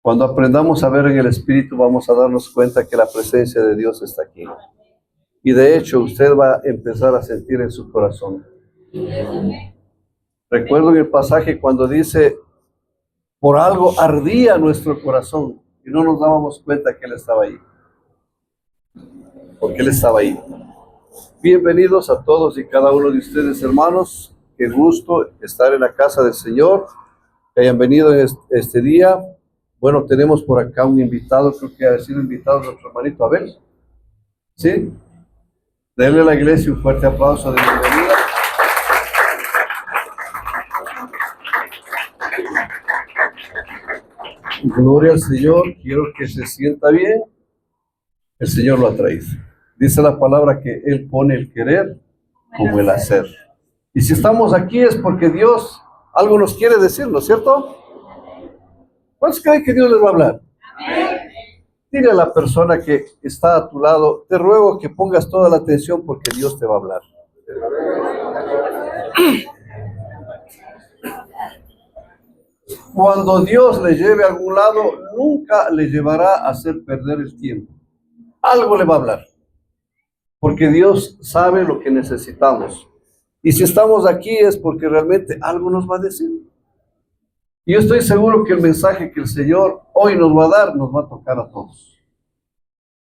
Cuando aprendamos a ver en el Espíritu, vamos a darnos cuenta que la presencia de Dios está aquí. Y de hecho, usted va a empezar a sentir en su corazón. Recuerdo en el pasaje cuando dice, por algo ardía nuestro corazón y no nos dábamos cuenta que Él estaba ahí. Porque Él estaba ahí. Bienvenidos a todos y cada uno de ustedes, hermanos. Qué gusto estar en la casa del Señor. Que hayan venido en este día. Bueno, tenemos por acá un invitado, creo que ha sido invitado nuestro hermanito Abel. ¿Sí? Denle a la iglesia un fuerte aplauso de bienvenida. Gloria al Señor, quiero que se sienta bien. El Señor lo ha traído. Dice la palabra que Él pone el querer como el hacer. Y si estamos aquí es porque Dios algo nos quiere decir, ¿no es cierto? ¿Cuántos creen que Dios les va a hablar? Amén. Dile a la persona que está a tu lado, te ruego que pongas toda la atención porque Dios te va a hablar. Cuando Dios le lleve a algún lado, nunca le llevará a hacer perder el tiempo. Algo le va a hablar. Porque Dios sabe lo que necesitamos. Y si estamos aquí es porque realmente algo nos va a decir. Y yo estoy seguro que el mensaje que el Señor hoy nos va a dar, nos va a tocar a todos.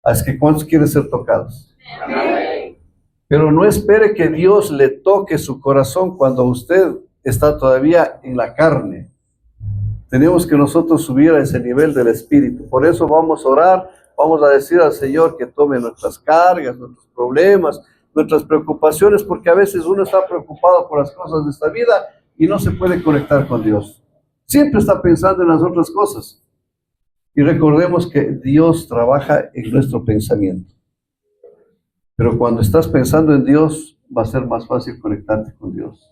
Así que ¿cuántos quieren ser tocados? Amén. Pero no espere que Dios le toque su corazón cuando usted está todavía en la carne. Tenemos que nosotros subir a ese nivel del Espíritu. Por eso vamos a orar, vamos a decir al Señor que tome nuestras cargas, nuestros problemas, nuestras preocupaciones, porque a veces uno está preocupado por las cosas de esta vida y no se puede conectar con Dios. Siempre está pensando en las otras cosas. Y recordemos que Dios trabaja en nuestro pensamiento. Pero cuando estás pensando en Dios, va a ser más fácil conectarte con Dios.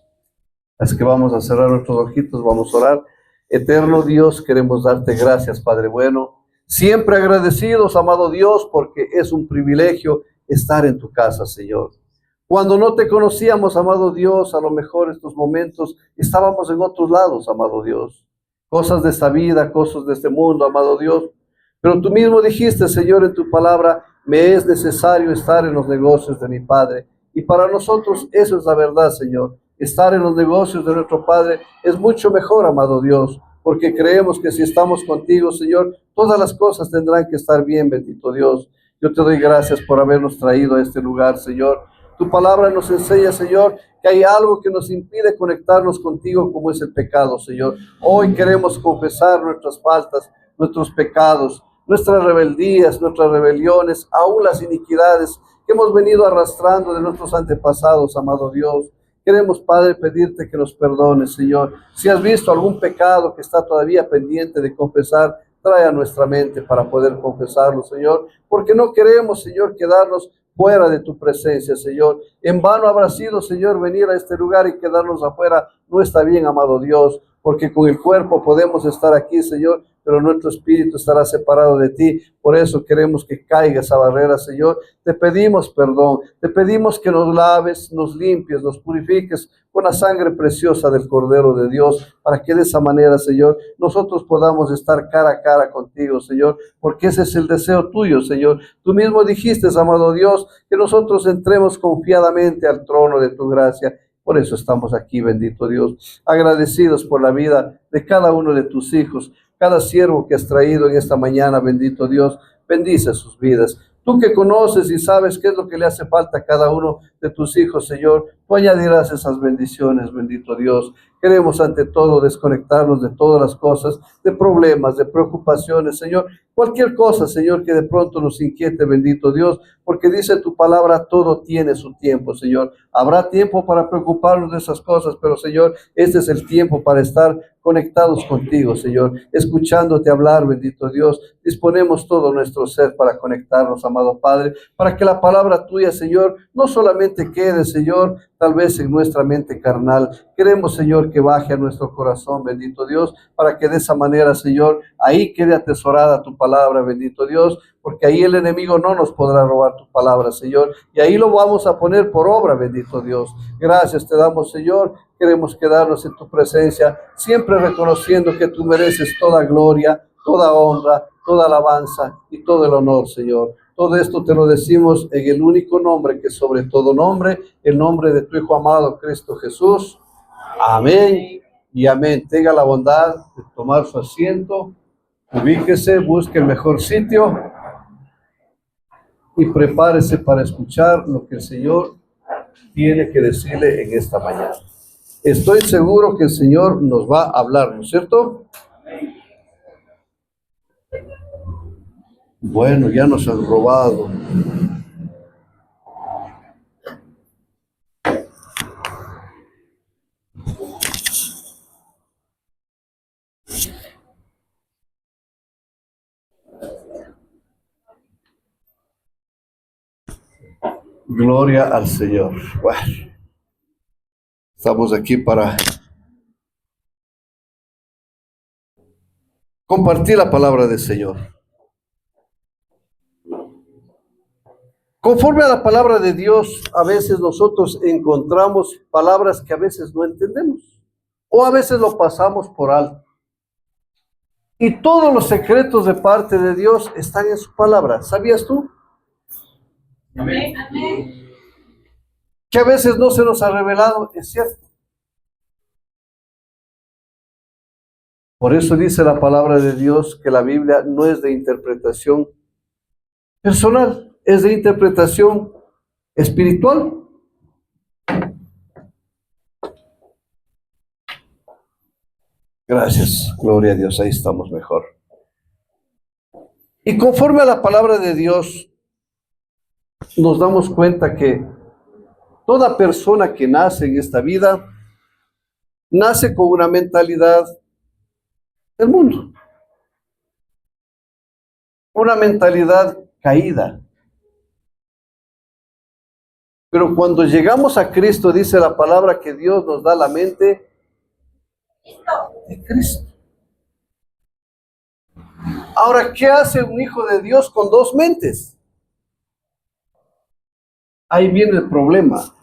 Así que vamos a cerrar nuestros ojitos, vamos a orar. Eterno Dios, queremos darte gracias, Padre bueno. Siempre agradecidos, amado Dios, porque es un privilegio estar en tu casa, Señor. Cuando no te conocíamos, amado Dios, a lo mejor estos momentos estábamos en otros lados, amado Dios. Cosas de esta vida, cosas de este mundo, amado Dios. Pero tú mismo dijiste, Señor, en tu palabra, me es necesario estar en los negocios de mi Padre. Y para nosotros eso es la verdad, Señor. Estar en los negocios de nuestro Padre es mucho mejor, amado Dios, porque creemos que si estamos contigo, Señor, todas las cosas tendrán que estar bien, bendito Dios. Yo te doy gracias por habernos traído a este lugar, Señor. Tu palabra nos enseña, Señor, que hay algo que nos impide conectarnos contigo, como es el pecado, Señor. Hoy queremos confesar nuestras faltas, nuestros pecados, nuestras rebeldías, nuestras rebeliones, aún las iniquidades que hemos venido arrastrando de nuestros antepasados, amado Dios. Queremos, Padre, pedirte que nos perdones, Señor. Si has visto algún pecado que está todavía pendiente de confesar, trae a nuestra mente para poder confesarlo, Señor, porque no queremos, Señor, quedarnos fuera de tu presencia, Señor. En vano habrá sido, Señor, venir a este lugar y quedarnos afuera. No está bien, amado Dios, porque con el cuerpo podemos estar aquí, Señor, pero nuestro espíritu estará separado de ti. Por eso queremos que caiga esa barrera, Señor. Te pedimos perdón, te pedimos que nos laves, nos limpies, nos purifiques con la sangre preciosa del Cordero de Dios, para que de esa manera, Señor, nosotros podamos estar cara a cara contigo, Señor, porque ese es el deseo tuyo, Señor. Tú mismo dijiste, amado Dios, que nosotros entremos confiadamente al trono de tu gracia. Por eso estamos aquí, bendito Dios, agradecidos por la vida de cada uno de tus hijos, cada siervo que has traído en esta mañana, bendito Dios, bendice sus vidas. Tú que conoces y sabes qué es lo que le hace falta a cada uno de tus hijos, Señor, tú añadirás esas bendiciones, bendito Dios. Queremos ante todo desconectarnos de todas las cosas, de problemas, de preocupaciones, Señor. Cualquier cosa, Señor, que de pronto nos inquiete, bendito Dios, porque dice tu palabra, todo tiene su tiempo, Señor. Habrá tiempo para preocuparnos de esas cosas, pero, Señor, este es el tiempo para estar conectados contigo, Señor, escuchándote hablar, bendito Dios. Disponemos todo nuestro ser para conectarnos, amado Padre, para que la palabra tuya, Señor, no solamente quede, Señor, tal vez en nuestra mente carnal. Queremos, Señor, que baje a nuestro corazón, bendito Dios, para que de esa manera, Señor, ahí quede atesorada tu palabra, bendito Dios, porque ahí el enemigo no nos podrá robar tu palabra, Señor, y ahí lo vamos a poner por obra, bendito Dios. Gracias te damos, Señor. Queremos quedarnos en tu presencia, siempre reconociendo que tú mereces toda gloria, toda honra, toda alabanza y todo el honor, Señor. Todo esto te lo decimos en el único nombre que sobre todo nombre, el nombre de tu Hijo amado, Cristo Jesús. Amén y amén. Tenga la bondad de tomar su asiento, ubíquese, busque el mejor sitio y prepárese para escuchar lo que el Señor tiene que decirle en esta mañana. Estoy seguro que el Señor nos va a hablar, ¿no es cierto? Bueno, ya nos han robado. Gloria al Señor. Bueno, estamos aquí para compartir la palabra del Señor. Conforme a la palabra de Dios, a veces nosotros encontramos palabras que a veces no entendemos o a veces lo pasamos por alto. Y todos los secretos de parte de Dios están en su palabra. ¿Sabías tú? Amén. Que a veces no se nos ha revelado, es cierto. Por eso dice la palabra de Dios que la Biblia no es de interpretación personal, es de interpretación espiritual. Gracias, gloria a Dios, ahí estamos mejor. Y conforme a la palabra de Dios, nos damos cuenta que toda persona que nace en esta vida, nace con una mentalidad del mundo. Una mentalidad caída. Pero cuando llegamos a Cristo, dice la palabra que Dios nos da la mente de Cristo. Ahora, ¿qué hace un hijo de Dios con dos mentes? Ahí viene el problema.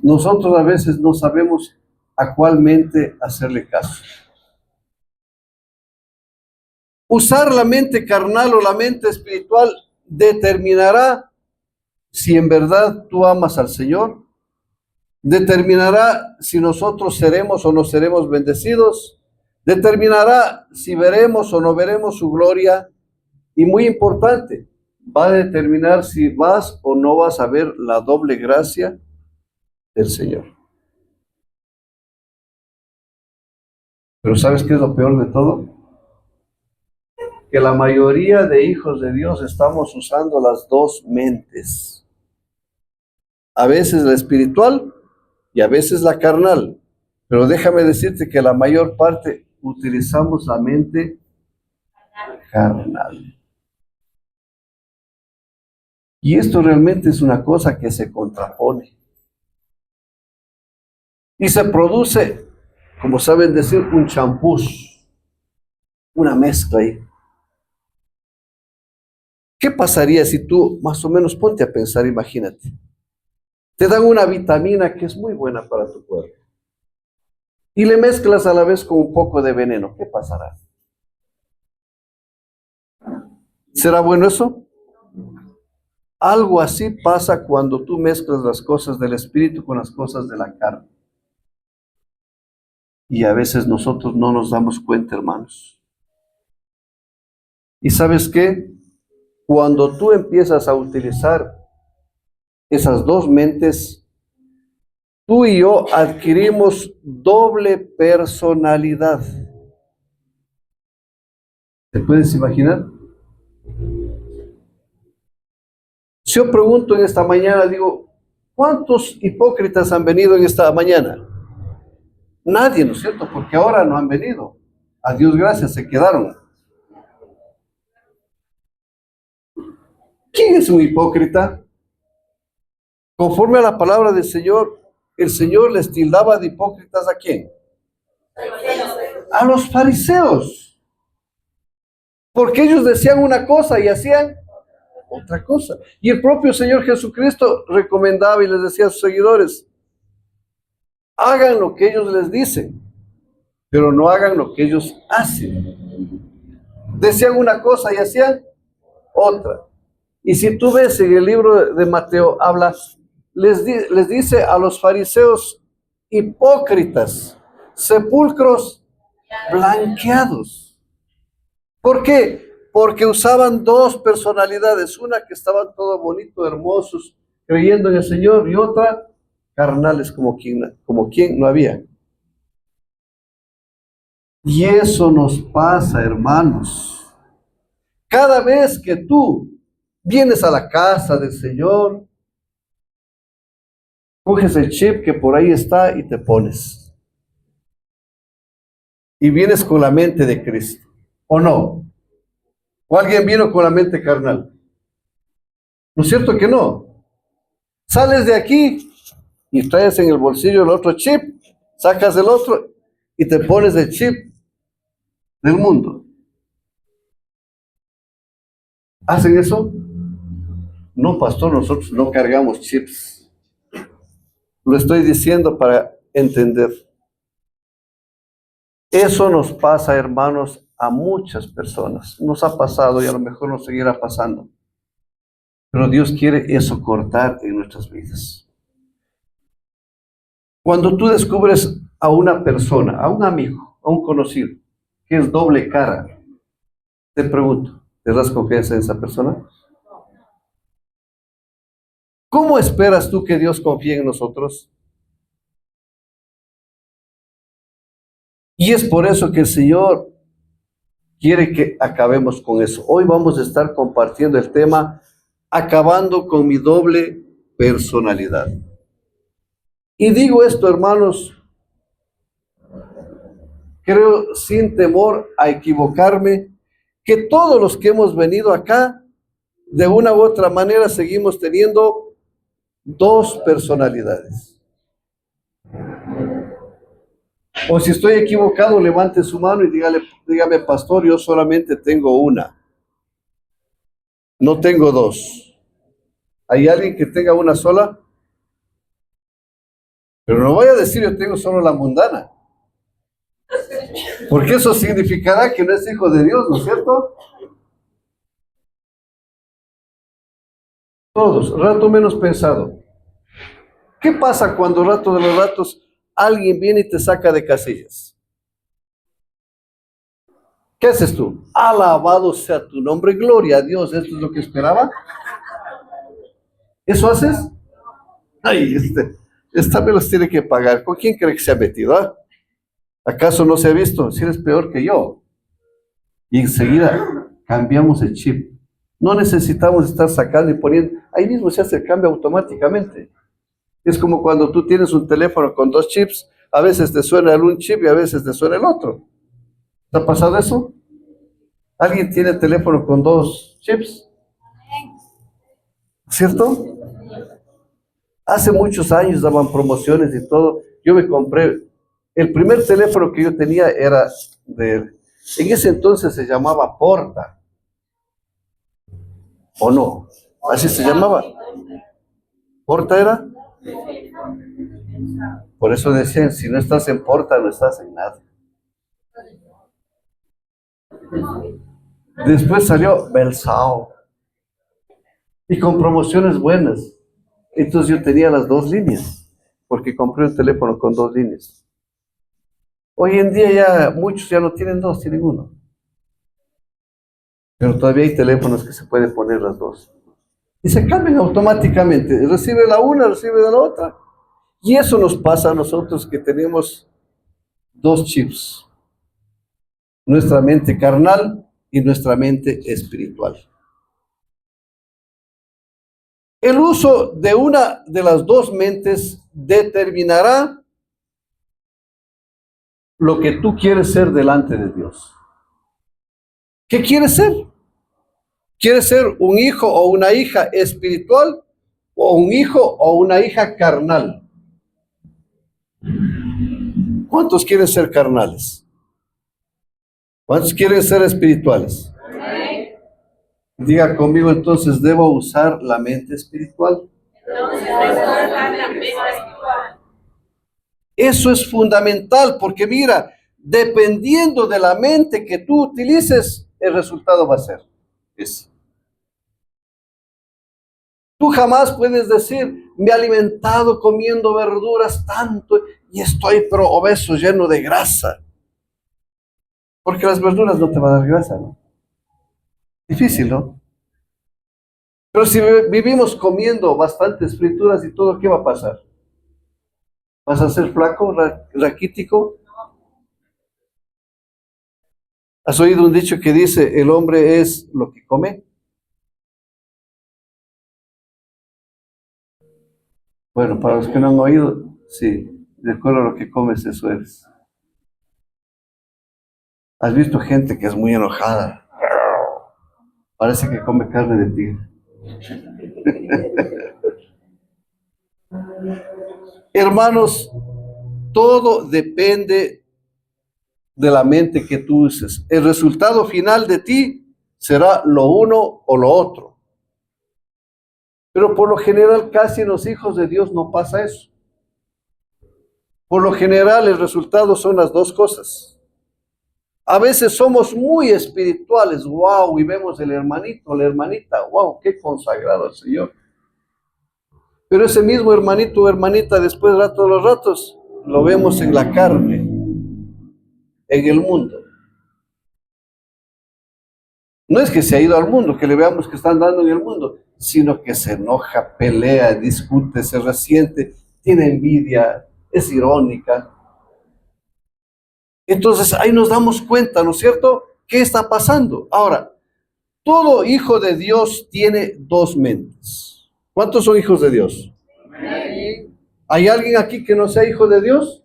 Nosotros a veces no sabemos a cuál mente hacerle caso. Usar la mente carnal o la mente espiritual determinará si en verdad tú amas al Señor, determinará si nosotros seremos o no seremos bendecidos, determinará si veremos o no veremos su gloria y muy importante, va a determinar si vas o no vas a ver la doble gracia del Señor. Pero ¿sabes qué es lo peor de todo? Que la mayoría de hijos de Dios estamos usando las dos mentes. A veces la espiritual y a veces la carnal. Pero déjame decirte que la mayor parte utilizamos la mente carnal. Y esto realmente es una cosa que se contrapone. Y se produce, como saben decir, un champús, una mezcla ahí. ¿Qué pasaría si tú, más o menos, ponte a pensar, imagínate, te dan una vitamina que es muy buena para tu cuerpo y le mezclas a la vez con un poco de veneno? ¿Qué pasará? ¿Será bueno eso? Algo así pasa cuando tú mezclas las cosas del espíritu con las cosas de la carne. Y a veces nosotros no nos damos cuenta, hermanos. ¿Y sabes qué? Cuando tú empiezas a utilizar esas dos mentes, tú y yo adquirimos doble personalidad. ¿Te puedes imaginar? Si yo pregunto en esta mañana, digo, ¿cuántos hipócritas han venido en esta mañana? Nadie, ¿no es cierto? Porque ahora no han venido. A Dios gracias, se quedaron. ¿Quién es un hipócrita? Conforme a la palabra del Señor, el Señor les tildaba de hipócritas ¿a quién? A los fariseos. Porque ellos decían una cosa y hacían otra cosa. Y el propio Señor Jesucristo recomendaba y les decía a sus seguidores, hagan lo que ellos les dicen, pero no hagan lo que ellos hacen. Decían una cosa y hacían otra. Y si tú ves en el libro de Mateo, habla, les dice a los fariseos hipócritas, sepulcros blanqueados. ¿Por qué? Porque usaban dos personalidades, una que estaban todo bonito, hermosos, creyendo en el Señor, y otra carnales como quien no había. Y eso nos pasa, hermanos. Cada vez que tú vienes a la casa del Señor, coges el chip que por ahí está y te pones. Y vienes con la mente de Cristo, ¿o no? ¿O alguien vino con la mente carnal? ¿No es cierto que no? Sales de aquí y traes en el bolsillo el otro chip, sacas el otro y te pones el chip del mundo. ¿Hacen eso? No, pastor, nosotros no cargamos chips. Lo estoy diciendo para entender. Eso nos pasa, hermanos, a muchas personas. Nos ha pasado y a lo mejor nos seguirá pasando. Pero Dios quiere eso cortar en nuestras vidas. Cuando tú descubres a una persona, a un amigo, a un conocido, que es doble cara, te pregunto, ¿te das confianza en esa persona? ¿Cómo esperas tú que Dios confíe en nosotros? Y es por eso que el Señor quiere que acabemos con eso. Hoy vamos a estar compartiendo el tema acabando con mi doble personalidad. Y digo esto, hermanos, creo sin temor a equivocarme, que todos los que hemos venido acá, de una u otra manera, seguimos teniendo dos personalidades. O si estoy equivocado, levante su mano y dígame, pastor, yo solamente tengo una. No tengo dos. ¿Hay alguien que tenga una sola? Pero no voy a decir yo tengo solo la mundana. Porque eso significará que no es hijo de Dios, ¿no es cierto? Todos, rato menos pensado. ¿Qué pasa cuando rato de los ratos alguien viene y te saca de casillas? ¿Qué haces tú? Alabado sea tu nombre, gloria a Dios. ¿Esto es lo que esperaba? ¿Eso haces? Ay, esta me los tiene que pagar. ¿Con quién cree que se ha metido? ¿Ah? ¿Acaso no se ha visto? Si eres peor que yo. Y enseguida cambiamos el chip. No necesitamos estar sacando y poniendo. Ahí mismo se hace el cambio automáticamente. Es como cuando tú tienes un teléfono con dos chips. A veces te suena un chip y a veces te suena el otro. ¿Te ha pasado eso? ¿Alguien tiene teléfono con dos chips? ¿Cierto? Hace muchos años daban promociones y todo. Yo me compré, el primer teléfono que yo tenía era en ese entonces se llamaba Porta. ¿O no? ¿Así se llamaba? ¿Porta era? Por eso decían, si no estás en Porta, no estás en nada. Después salió Belsao. Y con promociones buenas. Entonces yo tenía las dos líneas, porque compré un teléfono con dos líneas. Hoy en día ya muchos ya no tienen dos, tienen uno. Pero todavía hay teléfonos que se pueden poner las dos. Y se cambian automáticamente. Recibe la una, recibe de la otra. Y eso nos pasa a nosotros que tenemos dos chips. Nuestra mente carnal y nuestra mente espiritual. El uso de una de las dos mentes determinará lo que tú quieres ser delante de Dios. ¿Qué quieres ser? ¿Quieres ser un hijo o una hija espiritual o un hijo o una hija carnal? ¿Cuántos quieren ser carnales? ¿Cuántos quieren ser espirituales? Diga conmigo, entonces debo usar la mente espiritual. Eso es fundamental porque mira, dependiendo de la mente que tú utilices, el resultado va a ser ese. Tú jamás puedes decir, me he alimentado comiendo verduras tanto y estoy pero obeso, lleno de grasa. Porque las verduras no te van a dar grasa, ¿no? Difícil, ¿no? Pero si vivimos comiendo bastantes frituras y todo, ¿qué va a pasar? ¿Vas a ser flaco, raquítico? ¿Has oído un dicho que dice, el hombre es lo que come? Bueno, para los que no han oído, sí, de acuerdo a lo que comes, eso eres. ¿Has visto gente que es muy enojada? Parece que come carne de tigre. Hermanos, todo depende de la mente que tú uses. El resultado final de ti será lo uno o lo otro. Pero por lo general casi en los hijos de Dios no pasa eso. Por lo general el resultado son las dos cosas. A veces somos muy espirituales, wow, y vemos el hermanito, la hermanita, wow, qué consagrado el Señor. Pero ese mismo hermanito o hermanita después de todos los ratos lo vemos en la carne, en el mundo. No es que se ha ido al mundo, que le veamos que está andando en el mundo, sino que se enoja, pelea, discute, se resiente, tiene envidia, es irónica. Entonces ahí nos damos cuenta, ¿no es cierto? ¿Qué está pasando? Ahora, todo hijo de Dios tiene dos mentes. ¿Cuántos son hijos de Dios? ¿Hay alguien aquí que no sea hijo de Dios?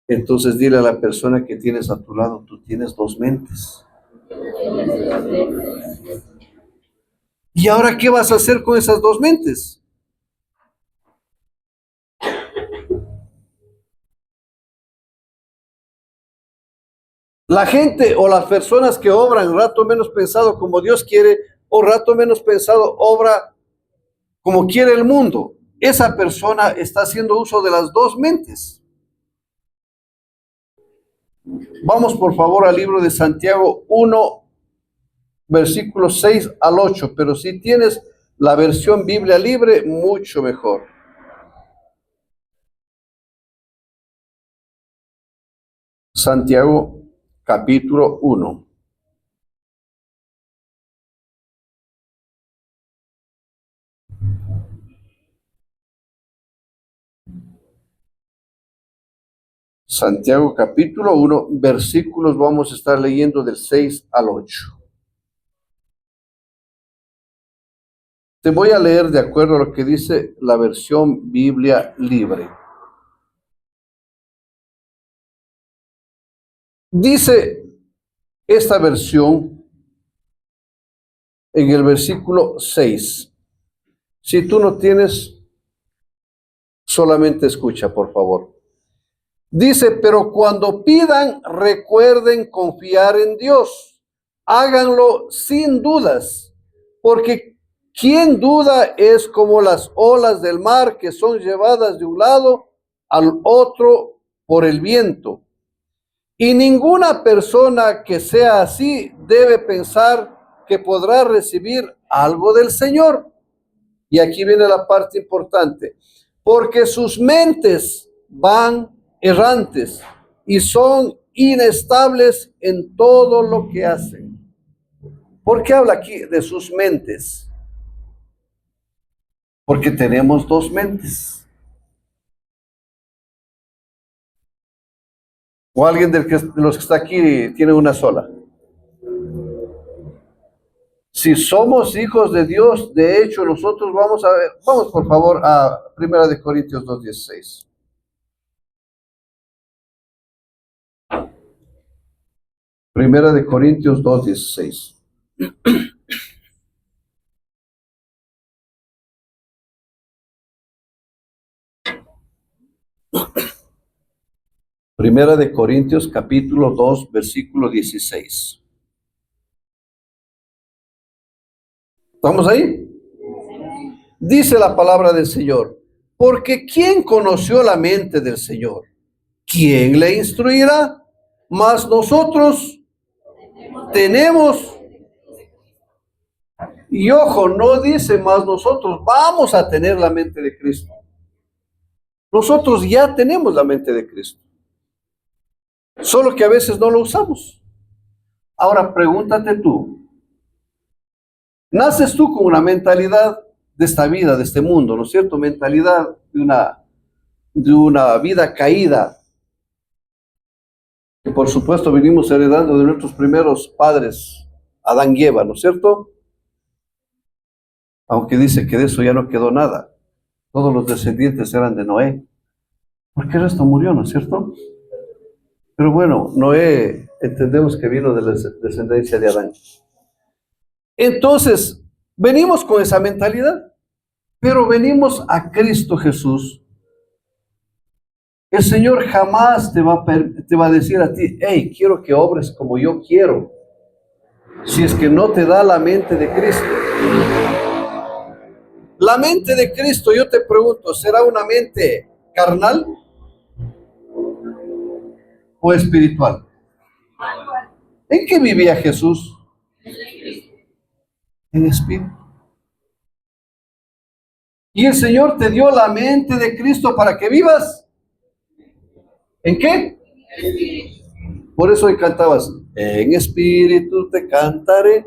Entonces dile a la persona que tienes a tu lado, tú tienes dos mentes. ¿Y ahora qué vas a hacer con esas dos mentes? La gente o las personas que obran rato menos pensado como Dios quiere o rato menos pensado obra como quiere el mundo, esa persona está haciendo uso de las dos mentes. Vamos por favor al libro de Santiago 1, versículos 6 al 8, pero si tienes la versión Biblia libre, mucho mejor. Santiago capítulo 1. Santiago capítulo 1, versículos vamos a estar leyendo del 6 al 8. Te voy a leer de acuerdo a lo que dice la versión Biblia libre. Dice esta versión en el versículo 6. Si tú no tienes, solamente escucha, por favor. Dice, pero cuando pidan, recuerden confiar en Dios. Háganlo sin dudas, porque quien duda es como las olas del mar que son llevadas de un lado al otro por el viento. Y ninguna persona que sea así debe pensar que podrá recibir algo del Señor. Y aquí viene la parte importante, porque sus mentes van errantes y son inestables en todo lo que hacen. ¿Por qué habla aquí de sus mentes? Porque tenemos dos mentes. O alguien de los que está aquí tiene una sola. Si somos hijos de Dios, de hecho nosotros vamos a ver, vamos por favor a 1 Corintios 2:16. Primera de Corintios 2:16. Primera de Corintios capítulo 2, versículo 16. ¿Estamos ahí? Dice la palabra del Señor, Porque ¿quién conoció la mente del Señor? ¿Quién le instruirá? Mas nosotros tenemos, y ojo, no dice más nosotros vamos a tener la mente de Cristo. Nosotros ya tenemos la mente de Cristo. Solo que a veces no lo usamos. Ahora pregúntate tú, naces tú con una mentalidad de esta vida, de este mundo, ¿no es cierto? Mentalidad de una vida caída, que por supuesto venimos heredando de nuestros primeros padres, Adán y Eva, ¿no es cierto? Aunque dice que de eso ya no quedó nada. Todos los descendientes eran de Noé. Porque el resto murió, ¿no es cierto? Pero bueno, Noé entendemos que vino de la descendencia de Adán. Entonces, venimos con esa mentalidad, pero venimos a Cristo Jesús. El Señor jamás te va a decir a ti, hey, quiero que obres como yo quiero, si es que no te da la mente de Cristo. La mente de Cristo, yo te pregunto, ¿será una mente carnal o espiritual? ¿En qué vivía Jesús? En espíritu. Y el Señor te dio la mente de Cristo para que vivas. ¿En qué? Por eso hoy cantabas, en espíritu te cantaré.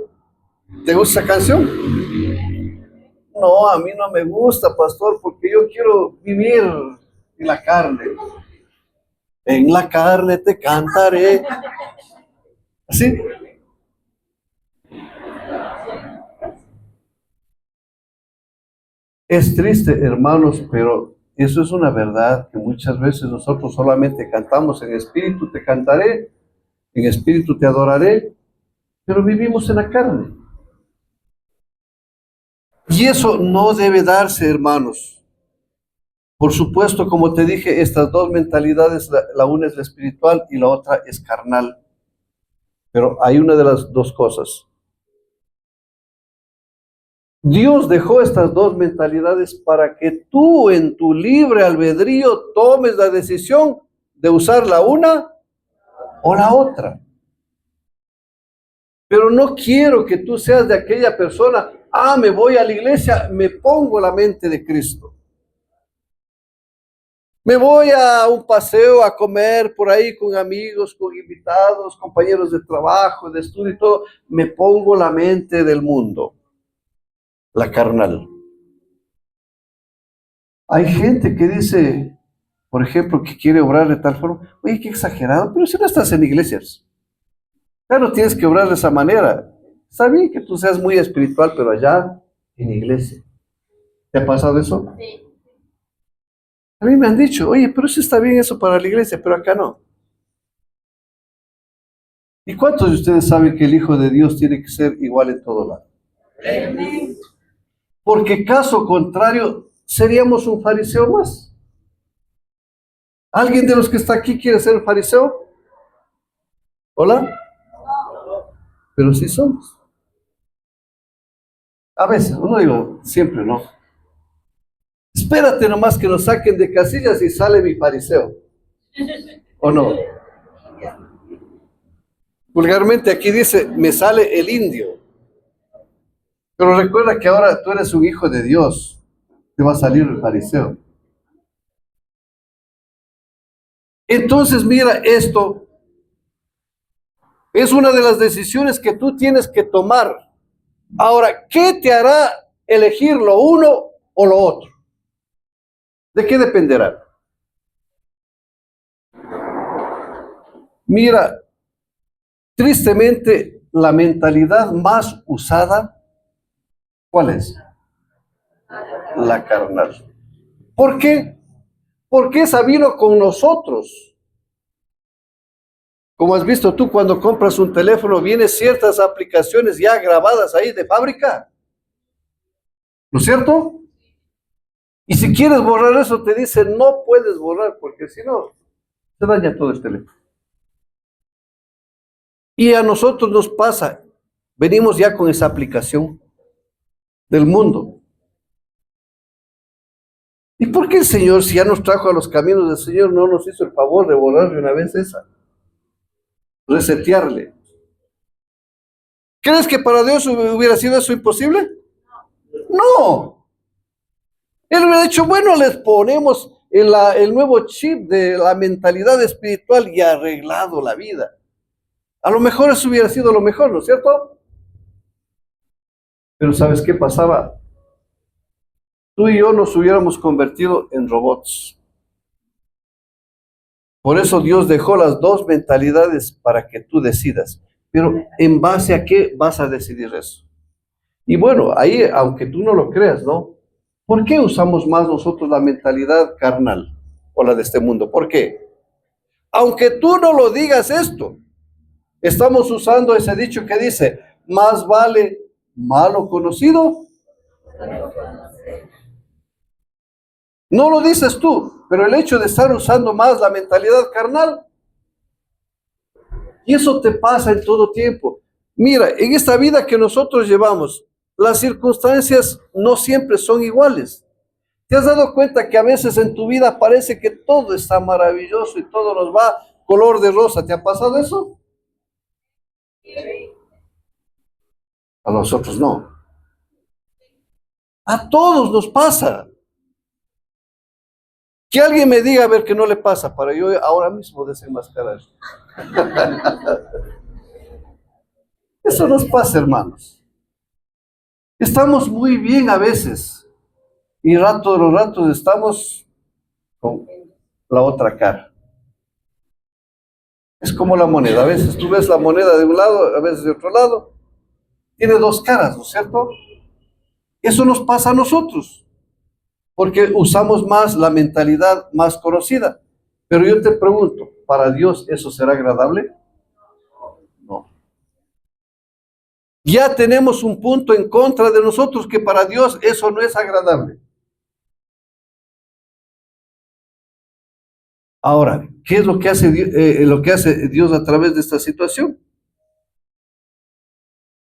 ¿Te gusta esa canción? No, a mí no me gusta, pastor, porque yo quiero vivir en la carne. En la carne te cantaré. ¿Así? Es triste, hermanos, pero eso es una verdad que muchas veces nosotros solamente cantamos en espíritu te cantaré, en espíritu te adoraré, pero vivimos en la carne. Y eso no debe darse, hermanos. Por supuesto, como te dije, estas dos mentalidades, la una es la espiritual y la otra es carnal. Pero hay una de las dos cosas. Dios dejó estas dos mentalidades para que tú en tu libre albedrío tomes la decisión de usar la una o la otra. Pero no quiero que tú seas de aquella persona, me voy a la iglesia, me pongo la mente de Cristo. Me voy a un paseo a comer por ahí con amigos, con invitados, compañeros de trabajo, de estudio y todo, me pongo la mente del mundo, la carnal. Hay gente que dice, por ejemplo, que quiere obrar de tal forma, oye, qué exagerado, pero si no estás en iglesias, claro, tienes que obrar de esa manera. Está bien que tú seas muy espiritual, pero allá en iglesia. ¿Te ha pasado eso? Sí. A mí me han dicho, oye, pero sí está bien eso para la iglesia, pero acá no. ¿Y cuántos de ustedes saben que el Hijo de Dios tiene que ser igual en todo lado? Amén. Porque caso contrario, seríamos un fariseo más. ¿Alguien de los que está aquí quiere ser fariseo? ¿Hola? Pero sí somos. A veces, no digo siempre, no. Espérate nomás que nos saquen de casillas y sale mi fariseo. ¿O no? Vulgarmente aquí dice, me sale el indio. Pero recuerda que ahora tú eres un hijo de Dios. Te va a salir el fariseo. Entonces, mira, esto es una de las decisiones que tú tienes que tomar. Ahora, ¿qué te hará elegir lo uno o lo otro? ¿De qué dependerá? Mira, tristemente, la mentalidad más usada, ¿cuál es? La carnal. ¿Por qué? Porque esa vino con nosotros. Como has visto tú, cuando compras un teléfono, vienen ciertas aplicaciones ya grabadas ahí de fábrica. ¿No es cierto? Y si quieres borrar eso, te dice, no puedes borrar, porque si no, se daña todo el teléfono. Y a nosotros nos pasa, venimos ya con esa aplicación del mundo. ¿Y por qué el Señor, si ya nos trajo a los caminos del Señor, no nos hizo el favor de borrarle una vez esa? Resetearle. ¿Crees que para Dios hubiera sido eso imposible? No. Él hubiera dicho, bueno, les ponemos el nuevo chip de la mentalidad espiritual y arreglado la vida. A lo mejor eso hubiera sido lo mejor, ¿no es cierto? Pero ¿sabes qué pasaba? Tú y yo nos hubiéramos convertido en robots. Por eso Dios dejó las dos mentalidades para que tú decidas. Pero ¿en base a qué vas a decidir eso? Y bueno, ahí, aunque tú no lo creas, ¿no? ¿Por qué usamos más nosotros la mentalidad carnal o la de este mundo? ¿Por qué? Aunque tú no lo digas esto, estamos usando ese dicho que dice, más vale malo conocido. No lo dices tú, pero el hecho de estar usando más la mentalidad carnal, y eso te pasa en todo tiempo. Mira, en esta vida que nosotros llevamos, las circunstancias no siempre son iguales. ¿Te has dado cuenta que a veces en tu vida parece que todo está maravilloso y todo nos va color de rosa? ¿Te ha pasado eso? A nosotros no. A todos nos pasa. Que alguien me diga a ver que no le pasa para yo ahora mismo desenmascarar. Eso nos pasa, hermanos. Estamos muy bien a veces y rato de los ratos estamos con la otra cara. Es como la moneda. A veces tú ves la moneda de un lado, a veces de otro lado. Tiene dos caras, ¿no es cierto? Eso nos pasa a nosotros, porque usamos más la mentalidad más conocida. Pero yo te pregunto, ¿para Dios eso será agradable? No. Ya tenemos un punto en contra de nosotros que para Dios eso no es agradable. Ahora, ¿qué es lo que hace Dios a través de esta situación?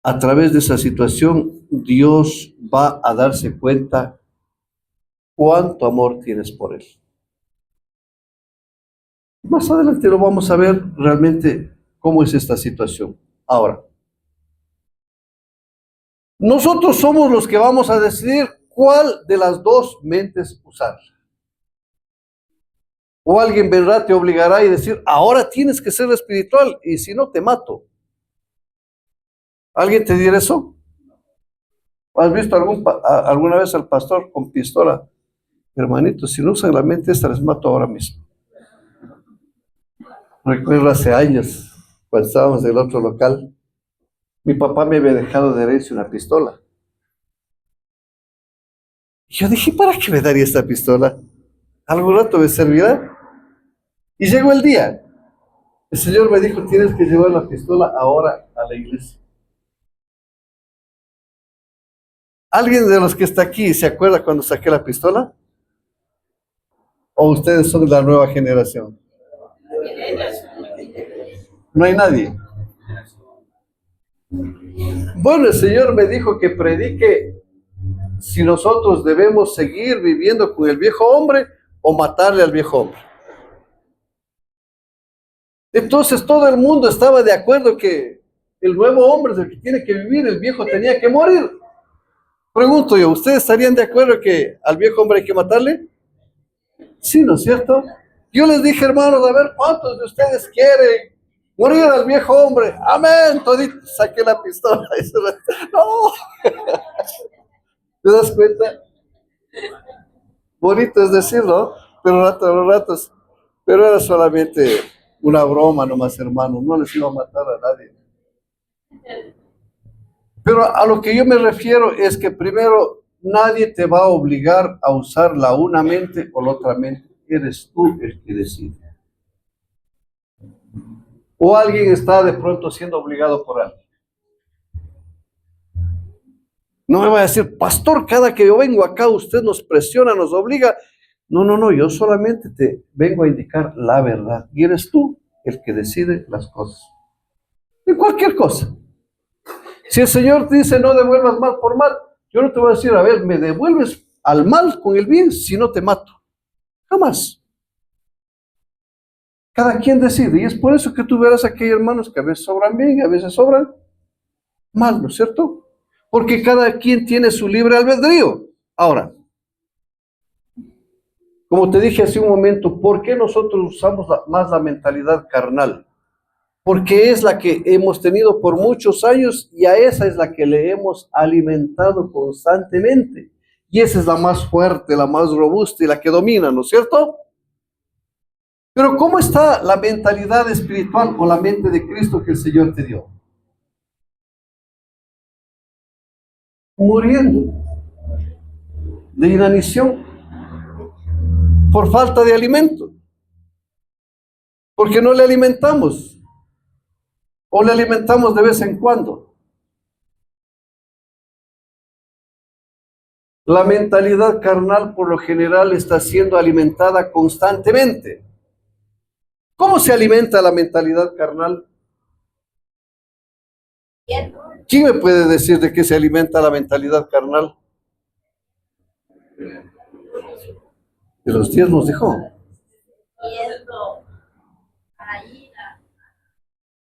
A través de esa situación, Dios va a darse cuenta cuánto amor tienes por Él. Más adelante lo vamos a ver realmente cómo es esta situación. Ahora, nosotros somos los que vamos a decidir cuál de las dos mentes usar. O alguien vendrá, te obligará y decir, ahora tienes que ser espiritual y si no te mato. ¿Alguien te dirá eso? ¿Has visto alguna vez al pastor con pistola? Hermanito, si no usan la mente esta, les mato ahora mismo. Recuerdo hace años, cuando estábamos en el otro local, mi papá me había dejado de herencia una pistola. Y yo dije, ¿para qué me daría esta pistola? ¿Algún rato me servirá? Y llegó el día. El Señor me dijo, tienes que llevar la pistola ahora a la iglesia. ¿Alguien de los que está aquí se acuerda cuando saqué la pistola? ¿O ustedes son de la nueva generación? No hay nadie. Bueno, el Señor me dijo que predique si nosotros debemos seguir viviendo con el viejo hombre o matarle al viejo hombre. Entonces todo el mundo estaba de acuerdo que el nuevo hombre es el que tiene que vivir, el viejo tenía que morir. Pregunto yo, ¿ustedes estarían de acuerdo que al viejo hombre hay que matarle? Sí, ¿no es cierto? Yo les dije, hermanos, a ver, ¿cuántos de ustedes quieren morir al viejo hombre? Amén, todito, saqué la pistola. No, ¿te das cuenta? Bonito es decirlo, pero los ratos, pero era solamente una broma nomás, hermano, no les iba a matar a nadie. Pero a lo que yo me refiero es que primero nadie te va a obligar a usar la una mente o la otra mente. Eres tú el que decide. O alguien está de pronto siendo obligado por alguien. No me va a decir, pastor, cada que yo vengo acá usted nos presiona, nos obliga. No, no, no, yo solamente te vengo a indicar la verdad. Y eres tú el que decide las cosas. En cualquier cosa. Si el Señor te dice no devuelvas mal por mal, yo no te voy a decir, a ver, me devuelves al mal con el bien si no te mato? Jamás. Cada quien decide. Y es por eso que tú verás aquí hermanos que a veces sobran bien y a veces sobran mal, ¿no es cierto? Porque cada quien tiene su libre albedrío. Ahora, como te dije hace un momento, ¿por qué nosotros usamos más la mentalidad carnal? Porque es la que hemos tenido por muchos años y a esa es la que le hemos alimentado constantemente. Y esa es la más fuerte, la más robusta y la que domina, ¿no es cierto? Pero ¿cómo está la mentalidad espiritual o la mente de Cristo que el Señor te dio? Muriendo de inanición por falta de alimento, porque no le alimentamos o le alimentamos de vez en cuando. La mentalidad carnal por lo general está siendo alimentada constantemente. ¿Cómo se alimenta la mentalidad carnal? ¿Quién me puede decir de qué se alimenta la mentalidad carnal? De los 10 nos dijo.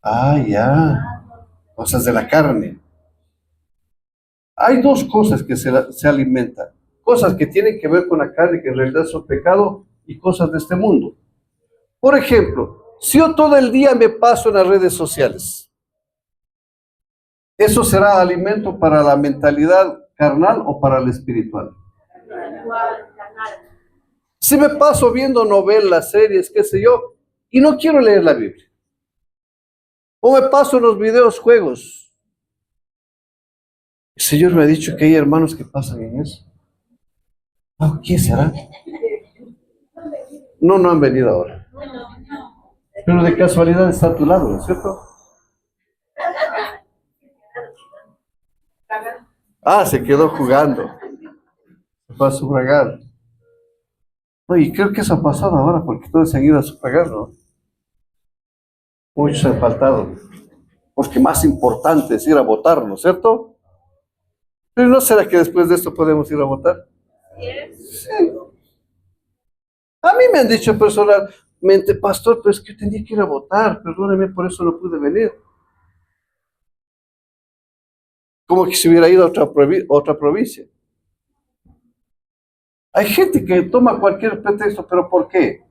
Ah, ya. Cosas de la carne. Hay dos cosas que se alimentan. Cosas que tienen que ver con la carne, que en realidad son pecado, y cosas de este mundo. Por ejemplo, si yo todo el día me paso en las redes sociales, ¿eso será alimento para la mentalidad carnal o para la espiritual? Si me paso viendo novelas, series, qué sé yo, y no quiero leer la Biblia, o me paso en los videos, juegos, el Señor me ha dicho que hay hermanos que pasan en eso. Oh, ¿quién será? No, no han venido ahora. Pero de casualidad está a tu lado, ¿no es cierto? Ah, se quedó jugando. Se fue a sufragar. Oye, creo que eso ha pasado ahora porque todos se han ido a sufragar, ¿no? Muchos han faltado. Porque más importante es ir a votar, ¿no es cierto? Pero ¿no será que después de esto podemos ir a votar? Sí. A mí me han dicho personalmente, pastor, pero es que yo tenía que ir a votar, perdóneme, por eso no pude venir. Como que si hubiera ido a otra provincia. Hay gente que toma cualquier pretexto, pero ¿por qué?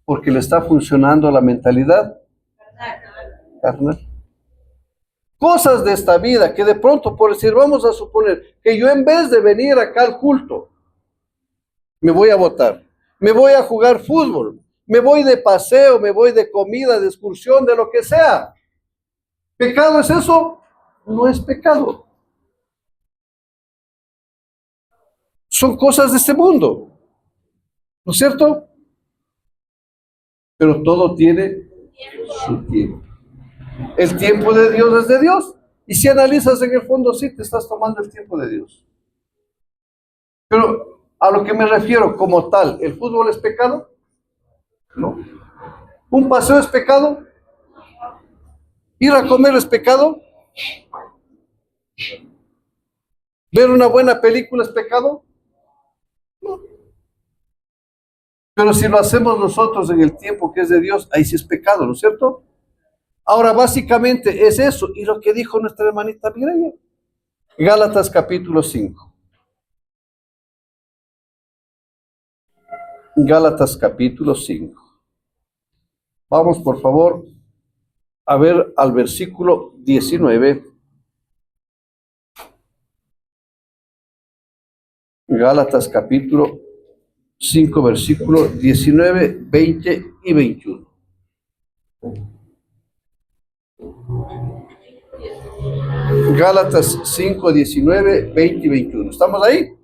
Porque le está funcionando la mentalidad carnal. Cosas de esta vida que de pronto, por decir, vamos a suponer que yo en vez de venir acá al culto, me voy a votar, me voy a jugar fútbol, me voy de paseo, me voy de comida, de excursión, de lo que sea. ¿Pecado es eso? No es pecado. Son cosas de este mundo, ¿no es cierto? Pero todo tiene su tiempo. El tiempo de Dios es de Dios. Y si analizas en el fondo, sí te estás tomando el tiempo de Dios. Pero a lo que me refiero como tal, ¿el fútbol es pecado? No. ¿Un paseo es pecado? ¿Ir a comer es pecado? ¿Ver una buena película es pecado? No. Pero si lo hacemos nosotros en el tiempo que es de Dios, ahí sí es pecado, ¿no es cierto? Ahora, básicamente es eso, y lo que dijo nuestra hermanita Mireya. Gálatas capítulo 5. Gálatas capítulo 5. Vamos, por favor, a ver al versículo 19. Gálatas capítulo 5, versículo 19, 20 y 21. Gálatas 5, 19, 20 y 21. ¿Estamos ahí?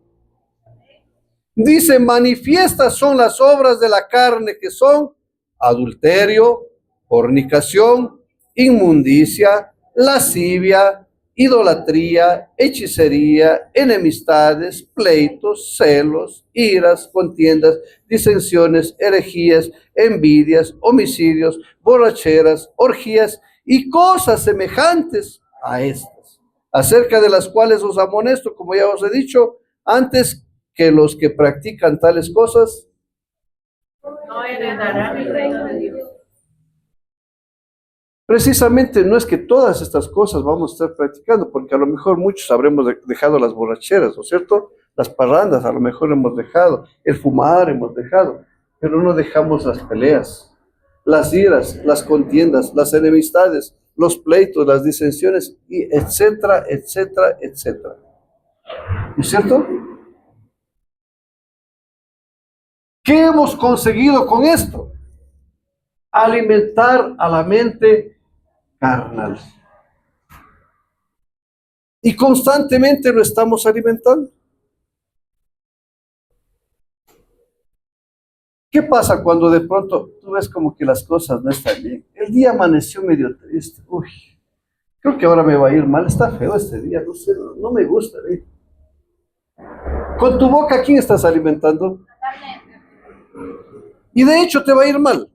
Dice, manifiestas son las obras de la carne que son adulterio, fornicación, inmundicia, lascivia, idolatría, hechicería, enemistades, pleitos, celos, iras, contiendas, disensiones, herejías, envidias, homicidios, borracheras, orgías y cosas semejantes a estas, acerca de las cuales os amonesto, como ya os he dicho antes, que los que practican tales cosas No heredarán el reino de Dios. precisamente no es que todas estas cosas vamos a estar practicando, porque a lo mejor muchos habremos dejado las borracheras, ¿no es cierto? Las parrandas a lo mejor hemos dejado, el fumar hemos dejado, pero no dejamos las peleas, las iras, las contiendas, las enemistades, los pleitos, las disensiones, y etcétera, etcétera, etcétera. ¿No es cierto? ¿Qué hemos conseguido con esto? Alimentar a la mente carnal. Y constantemente lo estamos alimentando. ¿Qué pasa cuando de pronto tú ves como que las cosas no están bien? El día amaneció medio triste. Uy, creo que ahora me va a ir mal. Está feo este día, no sé, no me gusta. ¿Eh? Con tu boca, ¿a quién estás alimentando? Y de hecho te va a ir mal,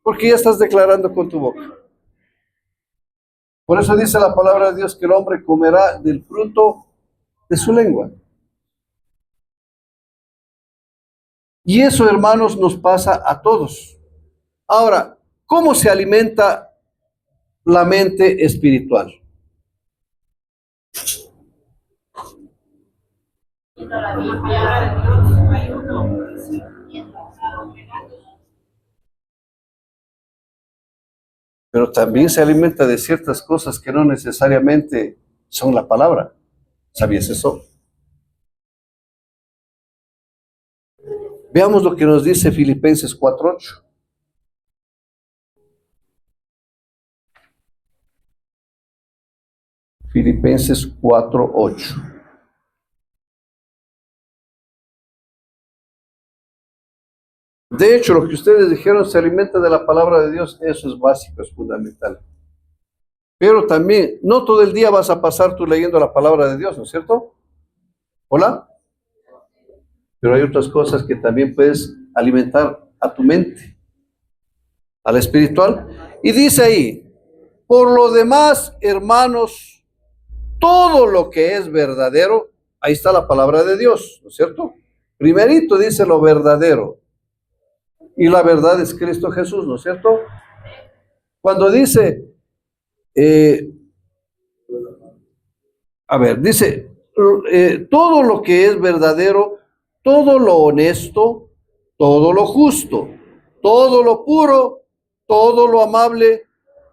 porque ya estás declarando con tu boca. Por eso dice la palabra de Dios que el hombre comerá del fruto de su lengua. Y eso, hermanos, nos pasa a todos. Ahora, ¿cómo se alimenta la mente espiritual? Pero también se alimenta de ciertas cosas que no necesariamente son la palabra. ¿Sabías eso? Veamos lo que nos dice Filipenses 4:8. Filipenses 4:8. De hecho, lo que ustedes dijeron se alimenta de la palabra de Dios, eso es básico, es fundamental. Pero también, no todo el día vas a pasar tú leyendo la palabra de Dios, ¿no es cierto? ¿Hola? Pero hay otras cosas que también puedes alimentar a tu mente, a la espiritual. Y dice ahí, por lo demás, hermanos, todo lo que es verdadero, ahí está la palabra de Dios, ¿no es cierto? Primerito dice lo verdadero. Y la verdad es Cristo Jesús, ¿no es cierto? Cuando dice, dice, todo lo que es verdadero, todo lo honesto, todo lo justo, todo lo puro, todo lo amable,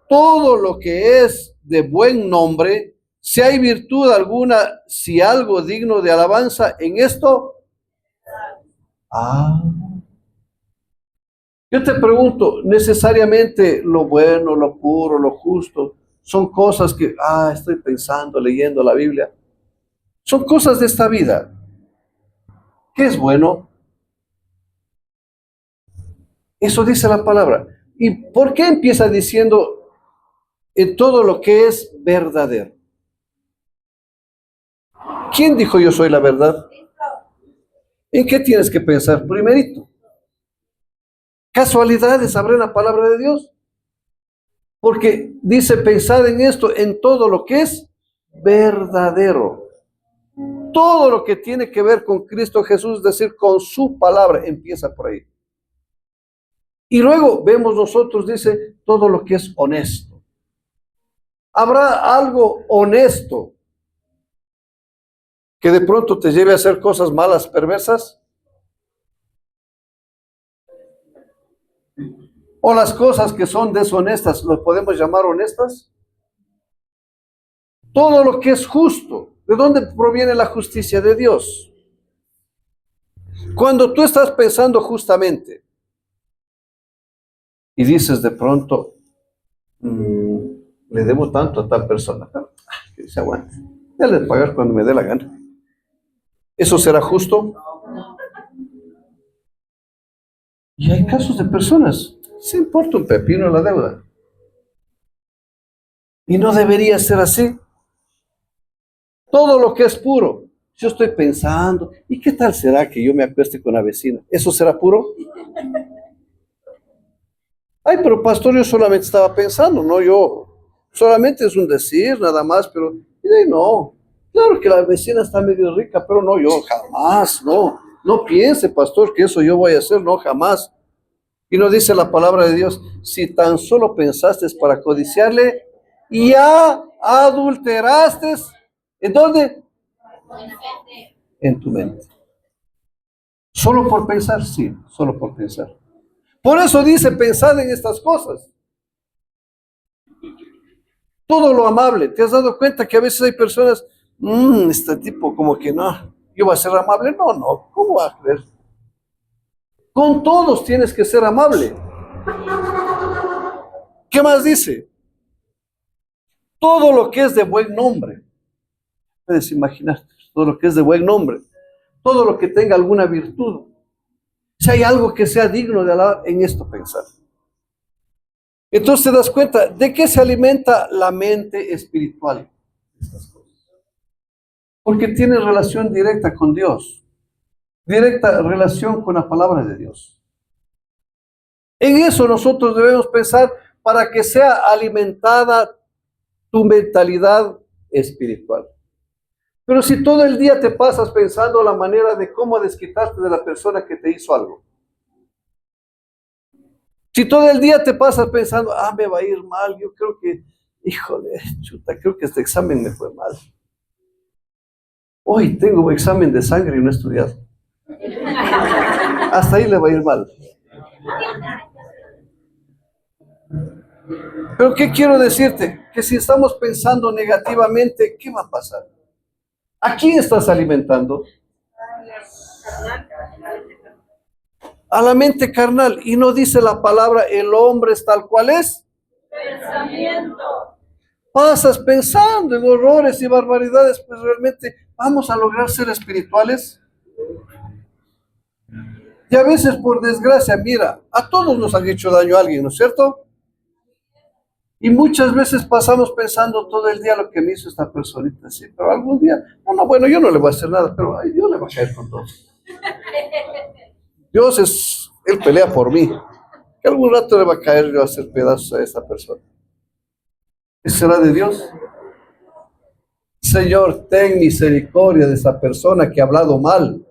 todo lo que es de buen nombre, si hay virtud alguna, si algo digno de alabanza en esto. Yo te pregunto, necesariamente lo bueno, lo puro, lo justo, son cosas que, estoy pensando, leyendo la Biblia, son cosas de esta vida. ¿Qué es bueno? Eso dice la palabra. ¿Y por qué empieza diciendo en todo lo que es verdadero? ¿Quién dijo yo soy la verdad? ¿En qué tienes que pensar primerito? ¿Casualidades habrá en la palabra de Dios? Porque dice, pensad en esto, en todo lo que es verdadero. Todo lo que tiene que ver con Cristo Jesús, es decir, con su palabra, empieza por ahí. Y luego vemos nosotros, dice, todo lo que es honesto. ¿Habrá algo honesto que de pronto te lleve a hacer cosas malas, perversas? ¿O las cosas que son deshonestas, ¿lo podemos llamar honestas? Todo lo que es justo. ¿De dónde proviene la justicia de Dios? Cuando tú estás pensando justamente y dices de pronto, le debo tanto a tal persona, que se aguante, ya le pagar cuando me dé la gana. ¿Eso será justo? Y hay casos de personas, se importa un pepino la deuda. Y no debería ser así. Todo lo que es puro. Yo estoy pensando, ¿y qué tal será que yo me acueste con la vecina? ¿Eso será puro? Ay, pero pastor, yo solamente estaba pensando, no yo. Solamente es un decir, nada más, pero no. Claro que la vecina está medio rica, pero no, yo jamás, no. No piense, pastor, que eso yo voy a hacer, no, jamás. Y nos dice la palabra de Dios, si tan solo pensaste para codiciarle, ya adulteraste. ¿En dónde? En tu mente. Solo por pensar, sí, solo por pensar. Por eso dice, pensad en estas cosas. Todo lo amable. ¿Te has dado cuenta que a veces hay personas, este tipo como que no, yo voy a ser amable? No, no, ¿cómo vas a creer? Con todos tienes que ser amable. ¿Qué más dice? Todo lo que es de buen nombre. Puedes imaginarte, todo lo que es de buen nombre. Todo lo que tenga alguna virtud. Si hay algo que sea digno de alabar, en esto pensar. Entonces te das cuenta de qué se alimenta la mente espiritual. Estas cosas. Porque tiene relación directa con Dios. Directa relación con la palabra de Dios. En eso nosotros debemos pensar para que sea alimentada tu mentalidad espiritual. Pero si todo el día te pasas pensando la manera de cómo desquitarte de la persona que te hizo algo, si todo el día te pasas pensando, me va a ir mal, yo creo que, híjole, chuta, creo que este examen me fue mal. Hoy tengo examen de sangre y no he estudiado. Hasta ahí le va a ir mal. Pero ¿qué quiero decirte? Que si estamos pensando negativamente, ¿qué va a pasar? ¿A quién estás alimentando? A la mente carnal. Y no dice la palabra, el hombre es tal cual es. Pensamiento. Pasas pensando en horrores y barbaridades, pues realmente vamos a lograr ser espirituales. Y a veces, por desgracia, mira, a todos nos han hecho daño a alguien, ¿no es cierto? Y muchas veces pasamos pensando todo el día lo que me hizo esta personita, sí, pero algún día, bueno, yo no le voy a hacer nada, pero ay, Dios le va a caer con todo. Él pelea por mí. Que algún rato le va a caer yo a hacer pedazos a esta persona. ¿Y será de Dios? Señor, ten misericordia de esa persona que ha hablado mal,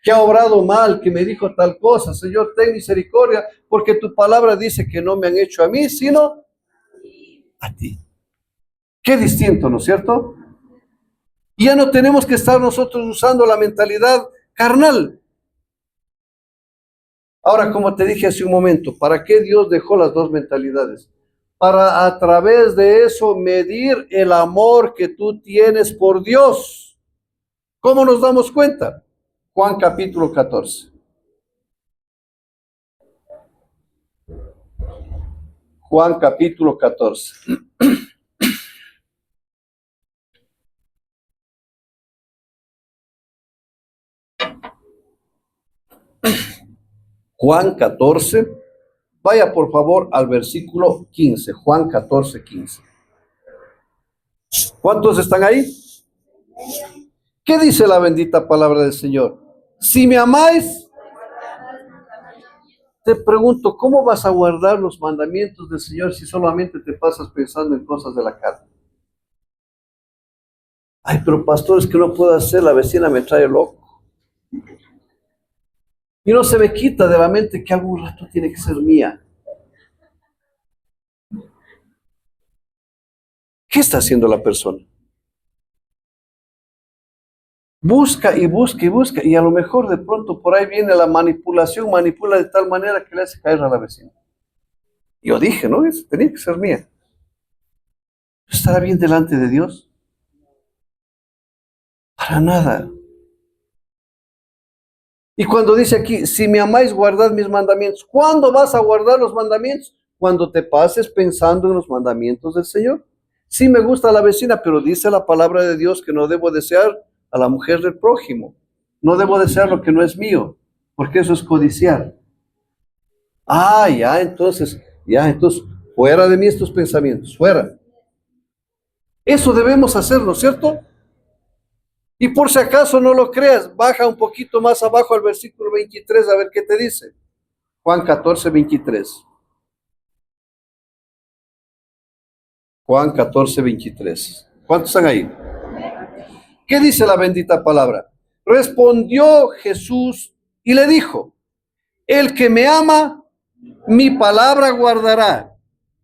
que ha obrado mal, que me dijo tal cosa. Señor, ten misericordia, porque tu palabra dice que no me han hecho a mí, sino a ti. Qué distinto, ¿no es cierto? Y ya no tenemos que estar nosotros usando la mentalidad carnal. Ahora, como te dije hace un momento, ¿para qué Dios dejó las dos mentalidades? Para a través de eso medir el amor que tú tienes por Dios. ¿Cómo nos damos cuenta? Juan capítulo 14. Juan capítulo 14. Juan 14. Vaya por favor al versículo 15. Juan 14, 15. ¿Cuántos están ahí? ¿Qué dice la bendita palabra del Señor? Si me amáis, te pregunto, ¿cómo vas a guardar los mandamientos del Señor si solamente te pasas pensando en cosas de la carne? Ay, pero pastor, es que no puedo hacer, la vecina me trae loco. Y no se me quita de la mente que algún rato tiene que ser mía. ¿Qué está haciendo la persona? Busca y busca y busca, y a lo mejor de pronto por ahí viene la manipulación, manipula de tal manera que le hace caer a la vecina. Yo dije, ¿no? Tenía que ser mía. ¿Estará bien delante de Dios? Para nada. Y cuando dice aquí, si me amáis, guardad mis mandamientos. ¿Cuándo vas a guardar los mandamientos? Cuando te pases pensando en los mandamientos del Señor. Sí me gusta la vecina, pero dice la palabra de Dios que no debo desear a la mujer del prójimo. No debo desear lo que no es mío, porque eso es codiciar. Entonces, fuera de mí estos pensamientos, fuera. Eso debemos hacer, ¿no es cierto? Y por si acaso no lo creas, baja un poquito más abajo al versículo 23, a ver qué te dice. Juan 14, 23. Juan 14, 23. ¿Cuántos están ahí? ¿Qué dice la bendita palabra? Respondió Jesús y le dijo, el que me ama, mi palabra guardará,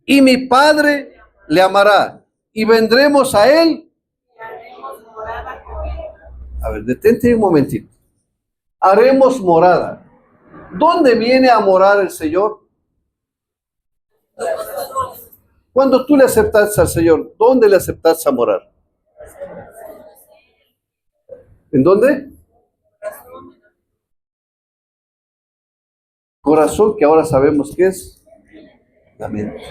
y mi Padre le amará, y vendremos a él. A ver, detente un momentito. Haremos morada. ¿Dónde viene a morar el Señor? Cuando tú le aceptas al Señor, ¿dónde le aceptas a morar? ¿En dónde? Corazón, que ahora sabemos que es la mente.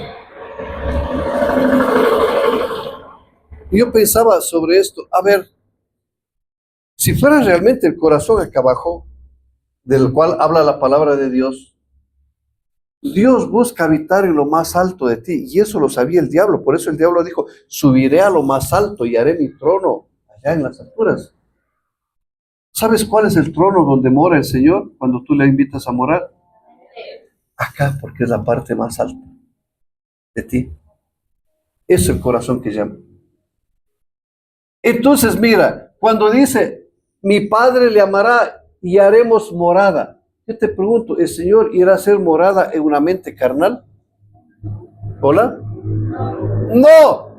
Y yo pensaba sobre esto, a ver, si fuera realmente el corazón acá abajo, del cual habla la palabra de Dios, Dios busca habitar en lo más alto de ti, y eso lo sabía el diablo. Por eso el diablo dijo, subiré a lo más alto y haré mi trono allá en las alturas. ¿Sabes cuál es el trono donde mora el Señor cuando tú le invitas a morar? Acá, porque es la parte más alta de ti. Es el corazón que llama. Entonces, mira, cuando dice, mi Padre le amará y haremos morada. Yo te pregunto, ¿el Señor irá a hacer morada en una mente carnal? ¿Hola? No.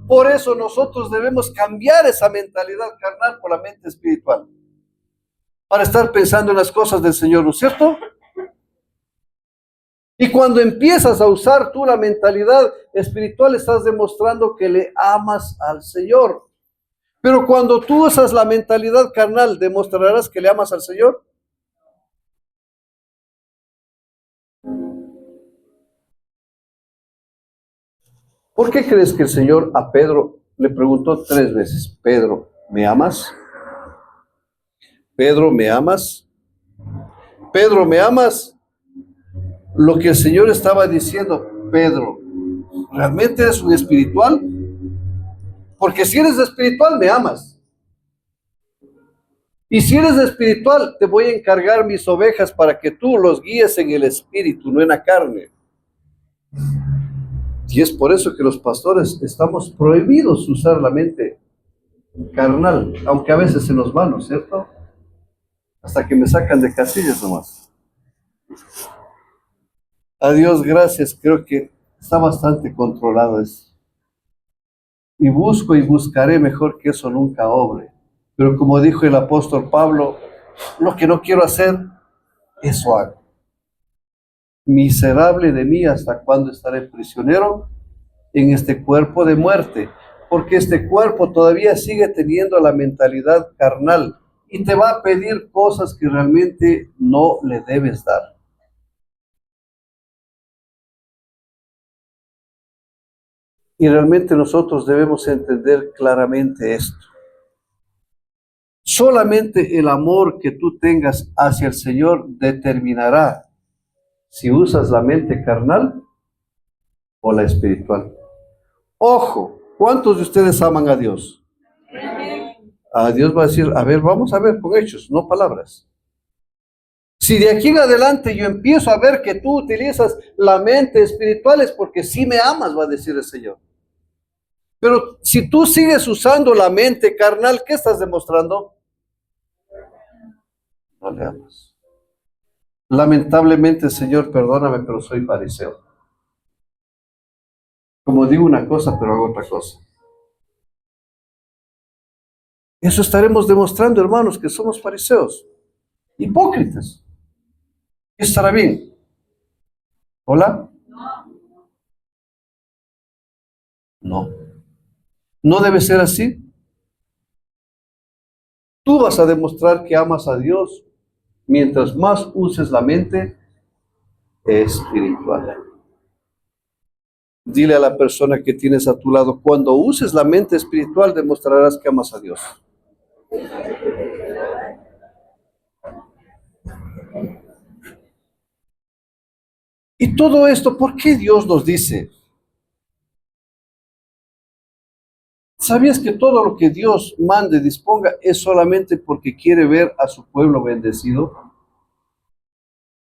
Por eso nosotros debemos cambiar esa mentalidad carnal por la mente espiritual. Para estar pensando en las cosas del Señor, ¿no es cierto? Y cuando empiezas a usar tú la mentalidad espiritual, estás demostrando que le amas al Señor. Pero cuando tú usas la mentalidad carnal, ¿demostrarás que le amas al Señor? ¿Por qué crees que el Señor a Pedro le preguntó 3 veces? Pedro, ¿me amas? Pedro, ¿me amas? Pedro, ¿me amas? Lo que el Señor estaba diciendo, Pedro, ¿realmente eres un espiritual? Porque si eres espiritual, me amas. Y si eres espiritual, te voy a encargar mis ovejas para que tú los guíes en el espíritu, no en la carne. Y es por eso que los pastores estamos prohibidos usar la mente carnal, aunque a veces se nos va, ¿no es cierto? Hasta que me sacan de casillas nomás. A Dios gracias, creo que está bastante controlado eso. Y busco y buscaré, mejor que eso nunca obre. Pero como dijo el apóstol Pablo, lo que no quiero hacer, eso hago. Miserable de mí, ¿hasta cuándo estaré prisionero en este cuerpo de muerte? Porque este cuerpo todavía sigue teniendo la mentalidad carnal y te va a pedir cosas que realmente no le debes dar. Y realmente nosotros debemos entender claramente esto. Solamente el amor que tú tengas hacia el Señor determinará si usas la mente carnal o la espiritual. Ojo, ¿cuántos de ustedes aman a Dios? A Dios va a decir, a ver, vamos a ver con hechos, no palabras. Si de aquí en adelante yo empiezo a ver que tú utilizas la mente espiritual es porque sí me amas, va a decir el Señor. Pero si tú sigues usando la mente carnal, ¿qué estás demostrando? No le amas. Lamentablemente, Señor, perdóname, pero soy fariseo. Como digo una cosa, pero hago otra cosa. Eso estaremos demostrando, hermanos, que somos fariseos, hipócritas. ¿Estará bien? ¿Hola? No. No debe ser así. Tú vas a demostrar que amas a Dios mientras más uses la mente espiritual. Dile a la persona que tienes a tu lado, cuando uses la mente espiritual demostrarás que amas a Dios. Y todo esto, ¿por qué Dios nos dice? ¿Sabías que todo lo que Dios mande, disponga, es solamente porque quiere ver a su pueblo bendecido?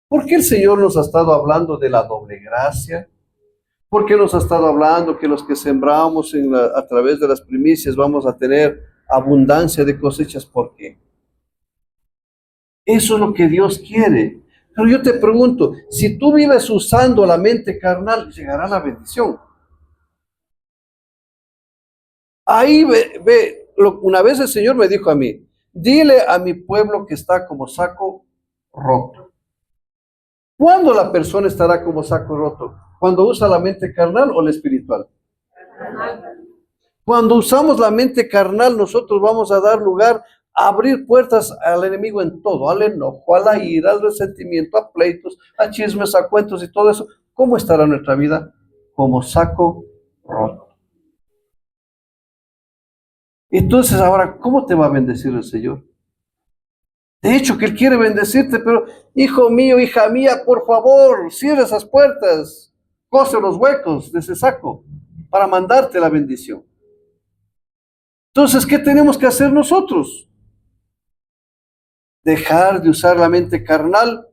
¿Por qué el Señor nos ha estado hablando de la doble gracia? ¿Por qué nos ha estado hablando que los que sembramos a través de las primicias vamos a tener abundancia de cosechas. ¿Por qué? Eso es lo que Dios quiere. Pero yo te pregunto, si tú vives usando la mente carnal, llegará la bendición. Ahí una vez el Señor me dijo a mí, dile a mi pueblo que está como saco roto. ¿Cuándo la persona estará como saco roto? ¿Cuando usa la mente carnal o la espiritual? Cuando usamos la mente carnal, nosotros vamos a dar lugar a abrir puertas al enemigo en todo, al enojo, a la ira, al resentimiento, a pleitos, a chismes, a cuentos y todo eso. ¿Cómo estará nuestra vida? Como saco roto. Entonces ahora, ¿cómo te va a bendecir el Señor? De hecho, que Él quiere bendecirte, pero hijo mío, hija mía, por favor, cierra esas puertas, cose los huecos de ese saco para mandarte la bendición. Entonces, ¿qué tenemos que hacer nosotros? Dejar de usar la mente carnal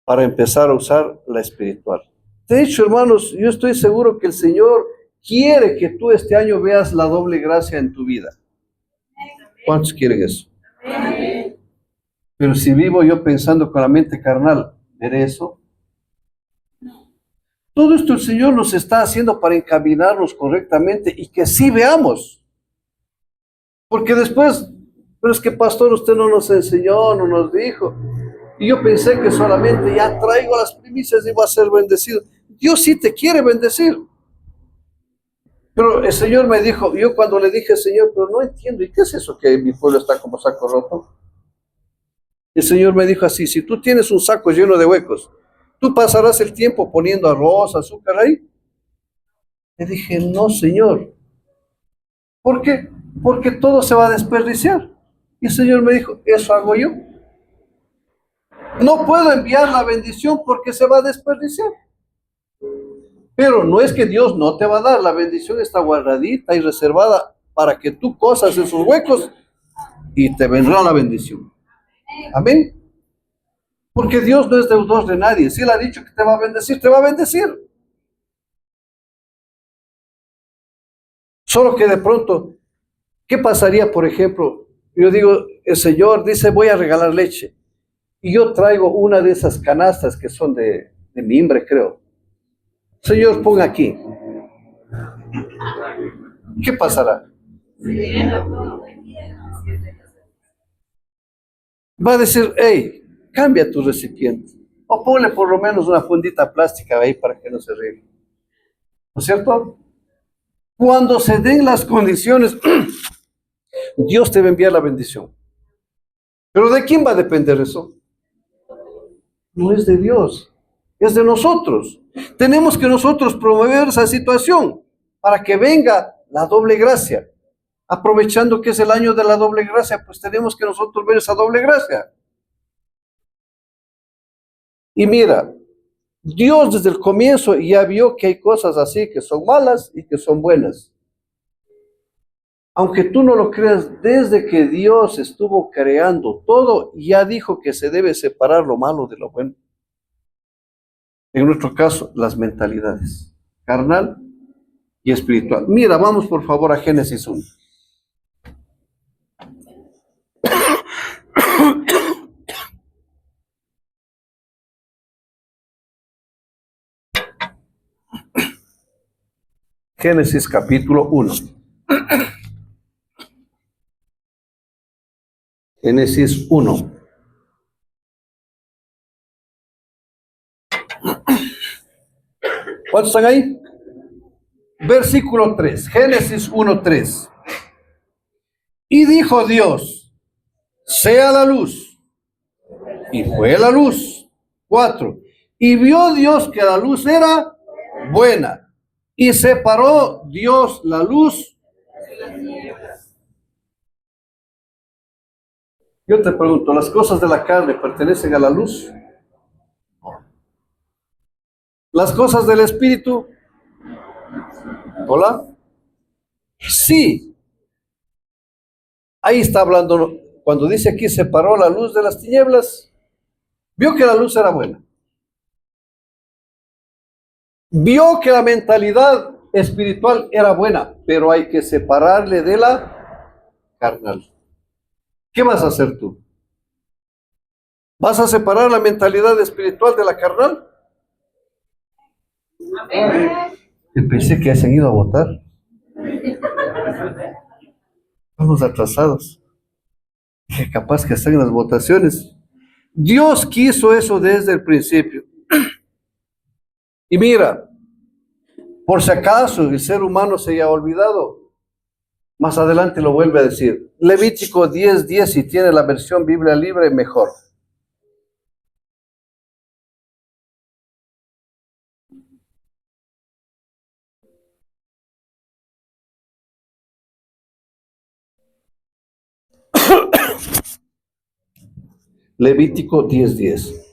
para empezar a usar la espiritual. De hecho, hermanos, yo estoy seguro que el Señor quiere que tú este año veas la doble gracia en tu vida. ¿Cuántos quieren eso? Pero si vivo yo pensando con la mente carnal, ¿veré eso? Todo esto el Señor nos está haciendo para encaminarnos correctamente y que sí veamos. Porque después, pero es que pastor, usted no nos enseñó, no nos dijo. Y yo pensé que solamente ya traigo las primicias y voy a ser bendecido. Dios sí te quiere bendecir. Pero el Señor me dijo, yo cuando le dije, Señor, pero no entiendo, ¿y qué es eso que mi pueblo está como saco roto? El Señor me dijo así, si tú tienes un saco lleno de huecos, ¿tú pasarás el tiempo poniendo arroz, azúcar ahí? Le dije, no, Señor. ¿Por qué? Porque todo se va a desperdiciar. Y el Señor me dijo, eso hago yo. No puedo enviar la bendición porque se va a desperdiciar. Pero no es que Dios no te va a dar, la bendición está guardadita y reservada para que tú cosas esos huecos y te vendrá la bendición. Amén. Porque Dios no es deudor de nadie. Si Él ha dicho que te va a bendecir, te va a bendecir. Solo que de pronto, ¿qué pasaría, por ejemplo? Yo digo, el Señor dice, voy a regalar leche. Y yo traigo una de esas canastas que son de mimbre, creo. Señor, ponga aquí. ¿Qué pasará? Va a decir, hey, cambia tu recipiente. O ponle por lo menos una fundita plástica ahí para que no se riegue. ¿No es cierto? Cuando se den las condiciones, Dios te va a enviar la bendición. ¿Pero de quién va a depender eso? No es de Dios, es de nosotros. Tenemos que nosotros promover esa situación para que venga la doble gracia. Aprovechando que es el año de la doble gracia, pues tenemos que nosotros ver esa doble gracia. Y mira, Dios desde el comienzo ya vio que hay cosas así que son malas y que son buenas. Aunque tú no lo creas, desde que Dios estuvo creando todo, ya dijo que se debe separar lo malo de lo bueno. En nuestro caso, las mentalidades, carnal y espiritual. Mira, vamos por favor a Génesis 1. Génesis capítulo 1. Génesis 1. ¿Cuántos están ahí? Versículo 3. Génesis 1:3. Y dijo Dios, sea la luz. Y fue la luz. 4. Y vio Dios que la luz era buena. Y separó Dios la luz. Yo te pregunto, ¿las cosas de la carne pertenecen a la luz? ¿Las cosas del espíritu? ¿Hola? Sí. Ahí está hablando, cuando dice aquí separó la luz de las tinieblas, vio que la luz era buena. Vio que la mentalidad espiritual era buena, pero hay que separarle de la carnal. ¿Qué vas a hacer tú? ¿Vas a separar la mentalidad espiritual de la carnal? Amén. Yo pensé que ya se han ido a votar. Vamos atrasados. Que capaz que están en las votaciones. Dios quiso eso desde el principio. Y mira, por si acaso el ser humano se haya olvidado, más adelante lo vuelve a decir. Levítico 10:10, si tiene la versión Biblia libre, mejor. Levítico 10:10.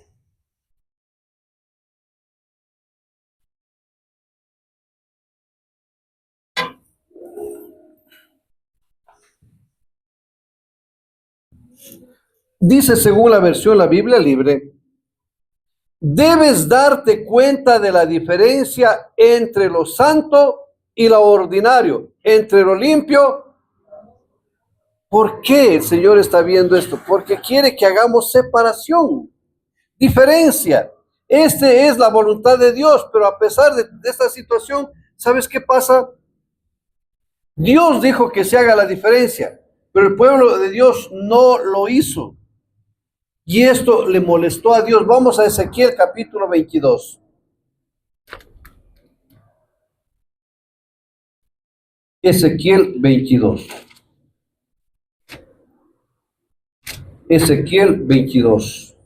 Dice según la versión la Biblia libre, debes darte cuenta de la diferencia entre lo santo y lo ordinario, entre lo limpio. ¿Por qué el Señor está viendo esto? Porque quiere que hagamos separación, diferencia. Este es la voluntad de Dios, pero a pesar de esta situación, ¿sabes qué pasa? Dios dijo que se haga la diferencia, pero el pueblo de Dios no lo hizo. Y esto le molestó a Dios. Vamos a Ezequiel capítulo 22. Ezequiel 22. Ezequiel 22.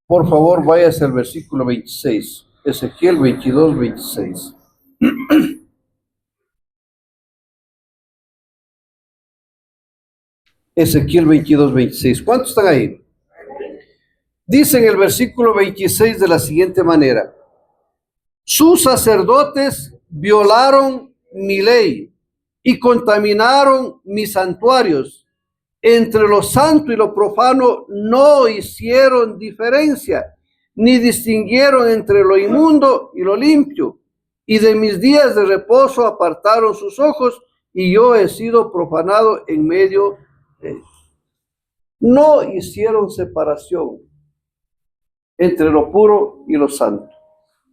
Por favor, váyase al versículo 26. Ezequiel 22, 26. Ezequiel 22, 26. ¿Cuántos están ahí? Dice en el versículo 26 de la siguiente manera. Sus sacerdotes violaron mi ley y contaminaron mis santuarios. Entre lo santo y lo profano no hicieron diferencia, ni distinguieron entre lo inmundo y lo limpio. Y de mis días de reposo apartaron sus ojos, y yo he sido profanado en medio de ellos. No hicieron separación entre lo puro y lo santo.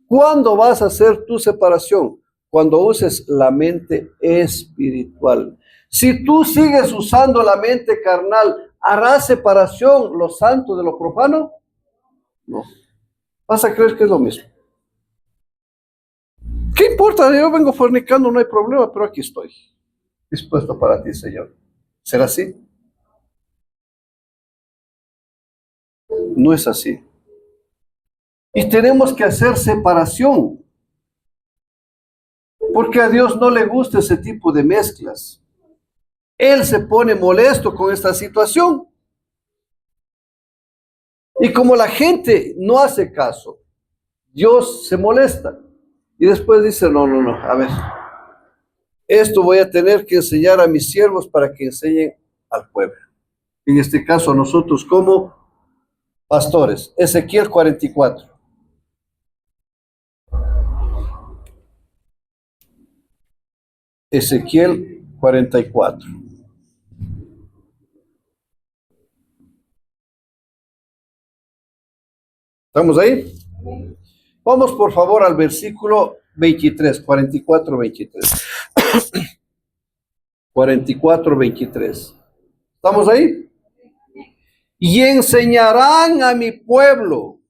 ¿Cuándo vas a hacer tu separación? Cuando uses la mente espiritual. Si tú sigues usando la mente carnal, ¿hará separación lo santo de lo profano? No. Vas a creer que es lo mismo. ¿Qué importa? Yo vengo fornicando, no hay problema, pero aquí estoy, dispuesto para ti, Señor. ¿Será así? No es así. Y tenemos que hacer separación, porque a Dios no le gusta ese tipo de mezclas. Él se pone molesto con esta situación. Y como la gente no hace caso, Dios se molesta. Y después dice, no, a ver, esto voy a tener que enseñar a mis siervos para que enseñen al pueblo. En este caso a nosotros como pastores. Ezequiel 44. Ezequiel 44. ¿Estamos ahí? Vamos por favor al versículo 23, 44, 23. 44, 23. ¿Estamos ahí? Y enseñarán a mi pueblo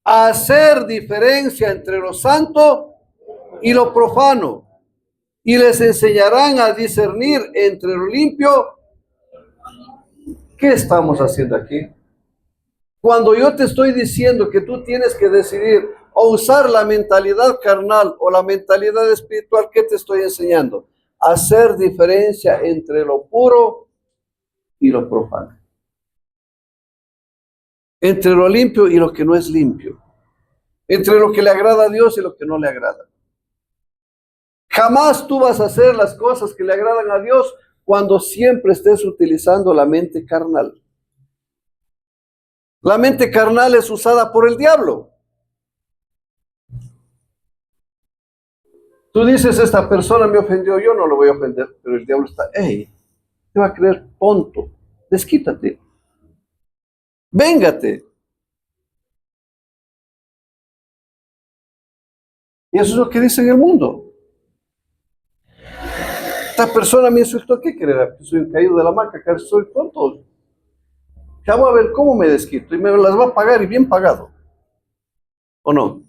a hacer diferencia entre lo santo y lo profano, y les enseñarán a discernir entre lo limpio. ¿Qué estamos haciendo aquí? Cuando yo te estoy diciendo que tú tienes que decidir o usar la mentalidad carnal o la mentalidad espiritual, ¿qué te estoy enseñando? Hacer diferencia entre lo puro y lo profano. Entre lo limpio y lo que no es limpio. Entre lo que le agrada a Dios y lo que no le agrada. Jamás tú vas a hacer las cosas que le agradan a Dios cuando siempre estés utilizando la mente carnal. La mente carnal es usada por el diablo. Tú dices, esta persona me ofendió, yo no lo voy a ofender, pero el diablo está, hey, te va a creer tonto, desquítate, véngate. Y eso es lo que dice en el mundo. Esta persona me insultó, ¿qué creerá? Que soy un caído de la hamaca, que soy tonto. Ya voy a ver cómo me desquito y me las va a pagar y bien pagado. ¿O no?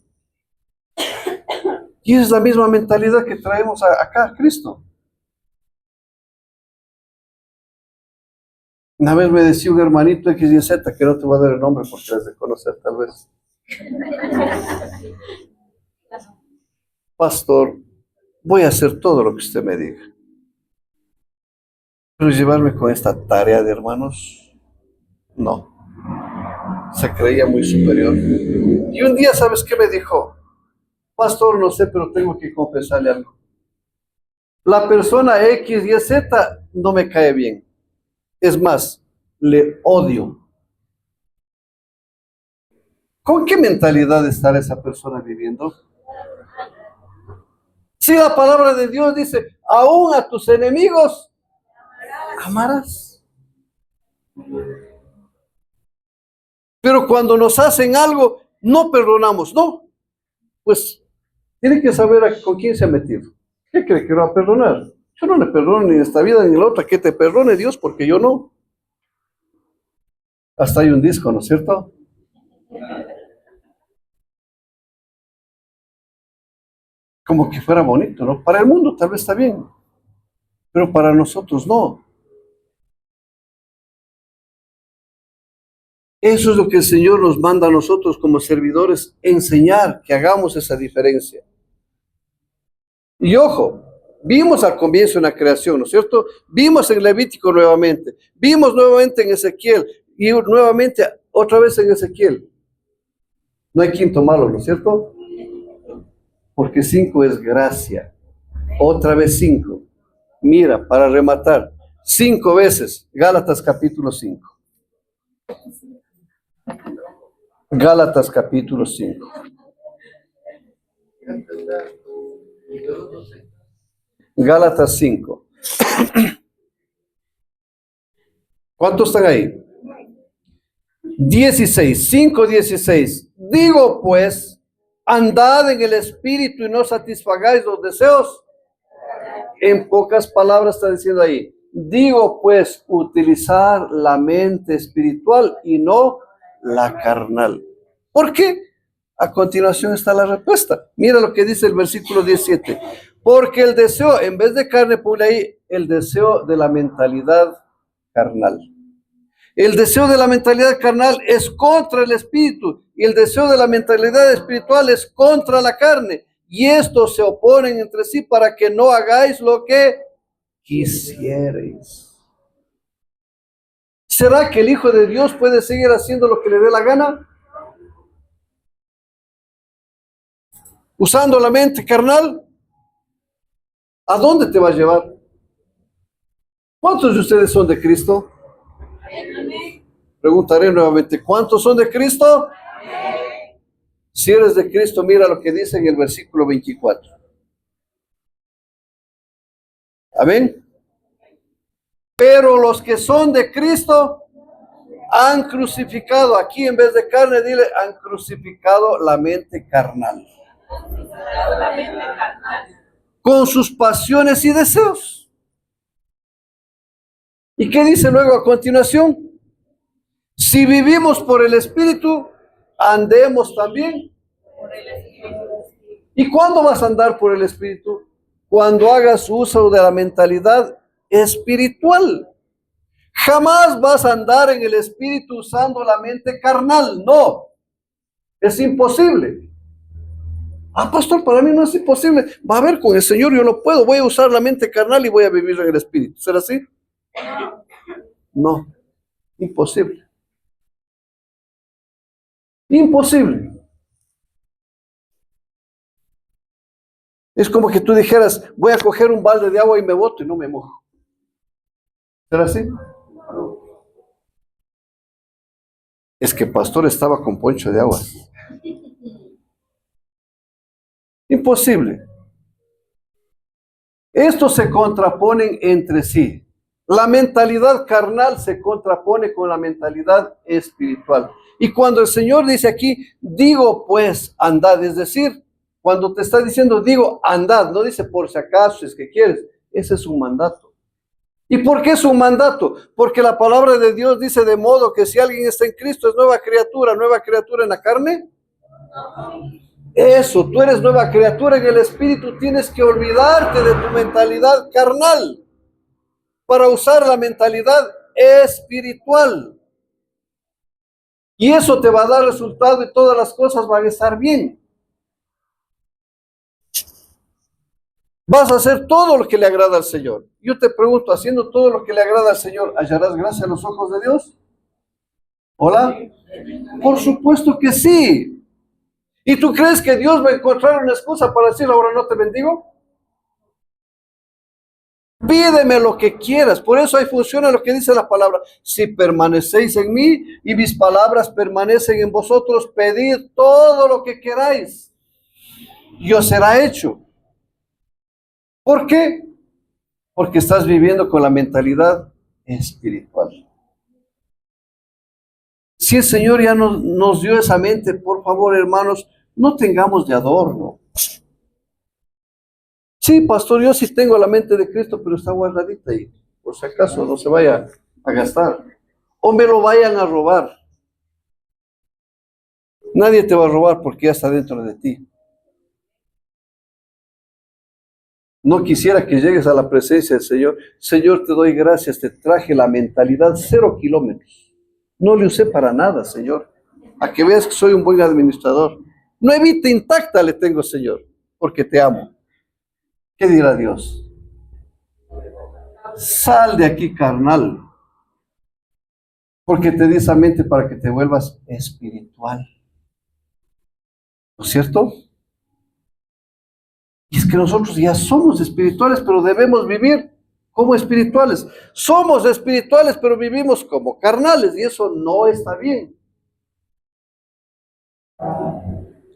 Y es la misma mentalidad que traemos acá a Cristo. Una vez me decía un hermanito X y Z, que no te voy a dar el nombre porque les de conocer tal vez. Pastor, voy a hacer todo lo que usted me diga. Pero llevarme con esta tarea de hermanos, no. Se creía muy superior. Y un día, ¿sabes qué me dijo? Pastor, no sé, pero tengo que confesarle algo. La persona X y Z no me cae bien. Es más, le odio. ¿Con qué mentalidad estará esa persona viviendo? Si la palabra de Dios dice, aún a tus enemigos amarás. Pero cuando nos hacen algo, no perdonamos, no. Pues tiene que saber con quién se ha metido. ¿Qué cree que va a perdonar? Yo no le perdono ni en esta vida ni en la otra. Que te perdone Dios porque yo no. Hasta hay un disco, ¿no es cierto? Como que fuera bonito, ¿no? Para el mundo tal vez está bien, pero para nosotros no. Eso es lo que el Señor nos manda a nosotros como servidores, enseñar que hagamos esa diferencia. Y ojo, vimos al comienzo en la creación, ¿no es cierto? Vimos en Levítico nuevamente, vimos nuevamente en Ezequiel y nuevamente otra vez en Ezequiel. No hay quinto malo, ¿no es cierto? Porque 5 es gracia. Otra vez 5. Mira, para rematar, 5 veces, Gálatas capítulo 5. Gálatas capítulo 5. Gálatas 5. ¿Cuántos están ahí? 16, 5, 16. Digo pues, andad en el espíritu y no satisfagáis los deseos. En pocas palabras está diciendo ahí. Digo pues, utilizar la mente espiritual y no la carnal. ¿Por qué? A continuación está la respuesta. Mira lo que dice el versículo 17. Porque el deseo, en vez de carne, pone ahí el deseo de la mentalidad carnal. El deseo de la mentalidad carnal es contra el espíritu y el deseo de la mentalidad espiritual es contra la carne. Y estos se oponen entre sí para que no hagáis lo que quisierais. ¿Será que el Hijo de Dios puede seguir haciendo lo que le dé la gana? Usando la mente carnal. ¿A dónde te va a llevar? ¿Cuántos de ustedes son de Cristo? Preguntaré nuevamente, ¿cuántos son de Cristo? Si eres de Cristo, mira lo que dice en el versículo 24. Amén. Pero los que son de Cristo han crucificado, aquí en vez de carne, dile, han crucificado la mente carnal. Con sus pasiones y deseos. ¿Y qué dice luego a continuación? Si vivimos por el Espíritu, andemos también. ¿Y cuándo vas a andar por el Espíritu? Cuando hagas uso de la mentalidad espiritual. Jamás vas a andar en el Espíritu usando la mente carnal. No, es imposible. Ah, pastor, para mí no es imposible. Va a ver, con el Señor yo lo puedo. Voy a usar la mente carnal y voy a vivir en el Espíritu. ¿Será así? No, imposible. Imposible. Es como que tú dijeras, voy a coger un balde de agua y me boto y no me mojo. ¿Será así? Es que pastor estaba con poncho de aguas. Imposible. Estos se contraponen entre sí. La mentalidad carnal se contrapone con la mentalidad espiritual. Y cuando el Señor dice aquí, digo pues, andad, es decir, cuando te está diciendo, digo, andad, no dice por si acaso, si es que quieres, ese es un mandato. ¿Y por qué es un mandato? Porque la palabra de Dios dice de modo que si alguien está en Cristo es nueva criatura en la carne. Eso, tú eres nueva criatura en el espíritu, tienes que olvidarte de tu mentalidad carnal para usar la mentalidad espiritual. Y eso te va a dar resultado y todas las cosas van a estar bien. Vas a hacer todo lo que le agrada al Señor. Yo te pregunto, haciendo todo lo que le agrada al Señor, ¿hallarás gracia en los ojos de Dios? ¿Hola? Por supuesto que sí. ¿Y tú crees que Dios va a encontrar una excusa para decir ahora no te bendigo? Pídeme lo que quieras. Por eso ahí funciona lo que dice la palabra. Si permanecéis en mí y mis palabras permanecen en vosotros, pedid todo lo que queráis y os será hecho. ¿Por qué? Porque estás viviendo con la mentalidad espiritual. Si el Señor ya nos dio esa mente, por favor, hermanos, no tengamos de adorno. Sí, pastor, yo sí tengo la mente de Cristo, pero está guardadita ahí, por si acaso no se vaya a gastar. O me lo vayan a robar. Nadie te va a robar porque ya está dentro de ti. No quisiera que llegues a la presencia del Señor. Señor, te doy gracias, te traje la mentalidad 0 kilómetros. No le usé para nada, Señor. A que veas que soy un buen administrador. Nuevita intacta le tengo, Señor, porque te amo. ¿Qué dirá Dios? Sal de aquí, carnal, porque te di esa mente para que te vuelvas espiritual. ¿No es cierto? Y es que nosotros ya somos espirituales, pero debemos vivir como espirituales. Somos espirituales, pero vivimos como carnales, y eso no está bien.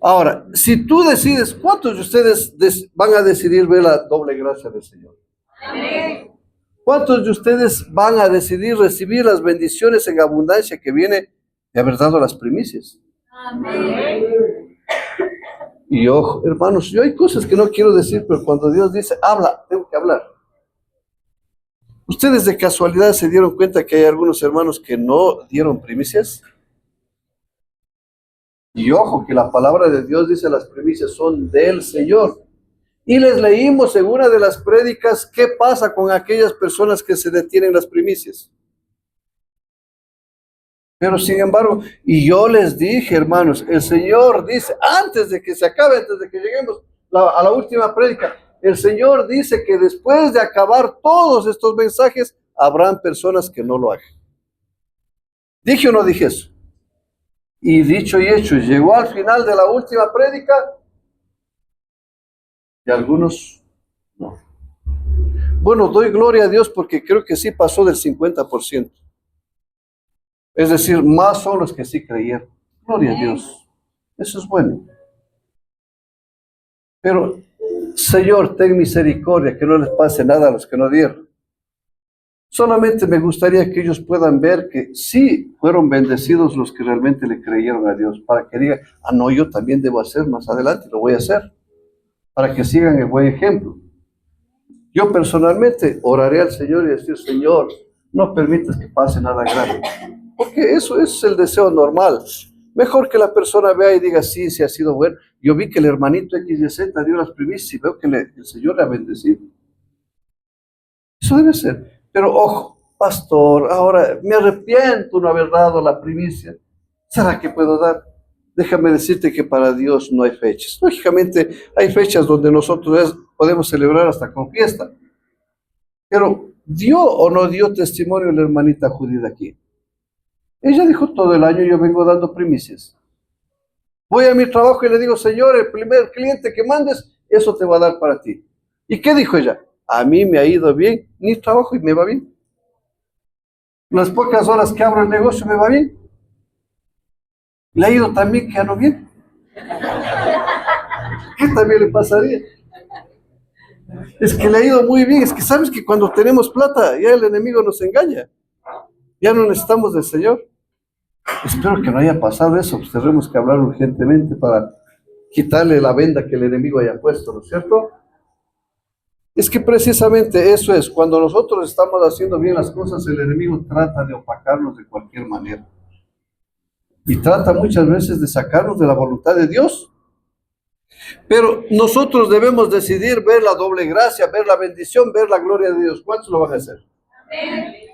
Ahora, si tú decides, ¿cuántos de ustedes van a decidir ver la doble gracia del Señor? Amén. ¿Cuántos de ustedes van a decidir recibir las bendiciones en abundancia que viene de haber dado las primicias? Amén. Y ojo, hermanos, yo hay cosas que no quiero decir, pero cuando Dios dice, habla, tengo que hablar. ¿Ustedes de casualidad se dieron cuenta que hay algunos hermanos que no dieron primicias? Y ojo, que la palabra de Dios dice las primicias son del Señor. Y les leímos en una de las prédicas qué pasa con aquellas personas que se detienen las primicias. Pero sin embargo, y yo les dije, hermanos, el Señor dice, antes de que se acabe, antes de que lleguemos a la última prédica, el Señor dice que después de acabar todos estos mensajes, habrán personas que no lo hagan. ¿Dije o no dije eso? Y dicho y hecho, llegó al final de la última prédica y algunos no. Bueno, doy gloria a Dios porque creo que sí pasó del 50%. Es decir, más son los que sí creyeron. Gloria a Dios. Eso es bueno. Pero, Señor, ten misericordia, que no les pase nada a los que no dieron. Solamente me gustaría que ellos puedan ver que sí fueron bendecidos los que realmente le creyeron a Dios, para que digan, ah, no, yo también debo hacer más adelante, lo voy a hacer, para que sigan el buen ejemplo. Yo personalmente oraré al Señor y decir, Señor, no permitas que pase nada grave. Porque eso es el deseo normal. Mejor que la persona vea y diga, sí, sí ha sido bueno. Yo vi que el hermanito XYZ dio las primicias y veo que el Señor le ha bendecido. Eso debe ser. Pero ojo, pastor, ahora me arrepiento no haber dado la primicia. ¿Será que puedo dar? Déjame decirte que para Dios no hay fechas. Lógicamente hay fechas donde nosotros podemos celebrar hasta con fiesta. Pero ¿dio o no dio testimonio la hermanita Judith aquí? Ella dijo, todo el año yo vengo dando primicias. Voy a mi trabajo y le digo, Señor, el primer cliente que mandes, eso te va a dar para ti. ¿Y qué dijo ella? A mí me ha ido bien, ni trabajo y me va bien. Las pocas horas que abro el negocio me va bien. Le ha ido tan bien que ya no viene. ¿Qué también le pasaría? Es que le ha ido muy bien. Es que sabes que cuando tenemos plata, ya el enemigo nos engaña. Ya no necesitamos del Señor. Espero que no haya pasado eso. Pues tendremos que hablar urgentemente para quitarle la venda que el enemigo haya puesto, ¿no es cierto? Es que precisamente eso es. Cuando nosotros estamos haciendo bien las cosas, el enemigo trata de opacarnos de cualquier manera. Y trata muchas veces de sacarnos de la voluntad de Dios. Pero nosotros debemos decidir ver la doble gracia, ver la bendición, ver la gloria de Dios. ¿Cuántos lo van a hacer?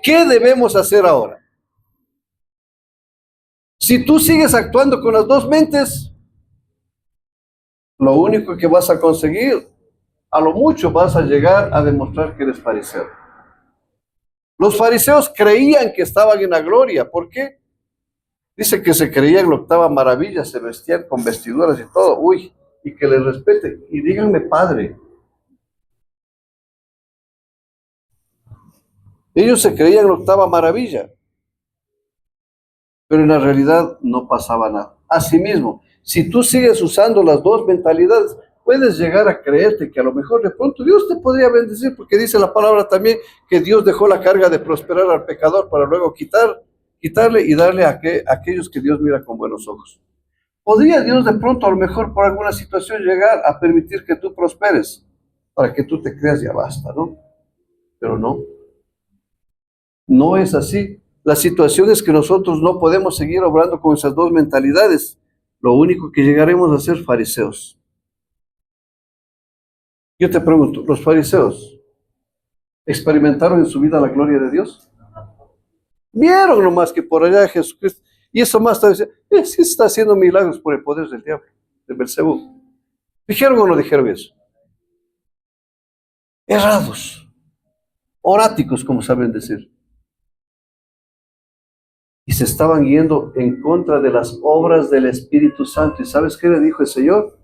¿Qué debemos hacer ahora? Si tú sigues actuando con las dos mentes, lo único que vas a conseguir, a lo mucho vas a llegar a demostrar que eres fariseo. Los fariseos creían que estaban en la gloria. ¿Por qué? Dice que se creían la octava maravilla, se vestían con vestiduras y todo. Uy, y que les respete. Y díganme, Padre. Ellos se creían la octava maravilla, pero en la realidad no pasaba nada. Asimismo, si tú sigues usando las dos mentalidades, puedes llegar a creerte que a lo mejor de pronto Dios te podría bendecir, porque dice la palabra también que Dios dejó la carga de prosperar al pecador para luego quitarle y darle a aquellos que Dios mira con buenos ojos. ¿Podría Dios de pronto a lo mejor por alguna situación llegar a permitir que tú prosperes para que tú te creas ya basta, ¿no? Pero no, no es así. La situación es que nosotros no podemos seguir obrando con esas dos mentalidades. Lo único que llegaremos a ser fariseos. Yo te pregunto, ¿los fariseos experimentaron en su vida la gloria de Dios? Vieron nomás que por allá Jesucristo, y eso más tarde decía, sí está haciendo milagros por el poder del diablo, de Belcebú. ¿Dijeron o no dijeron eso? Errados, oráticos, como saben decir. Y se estaban yendo en contra de las obras del Espíritu Santo. ¿Y sabes qué le dijo el Señor?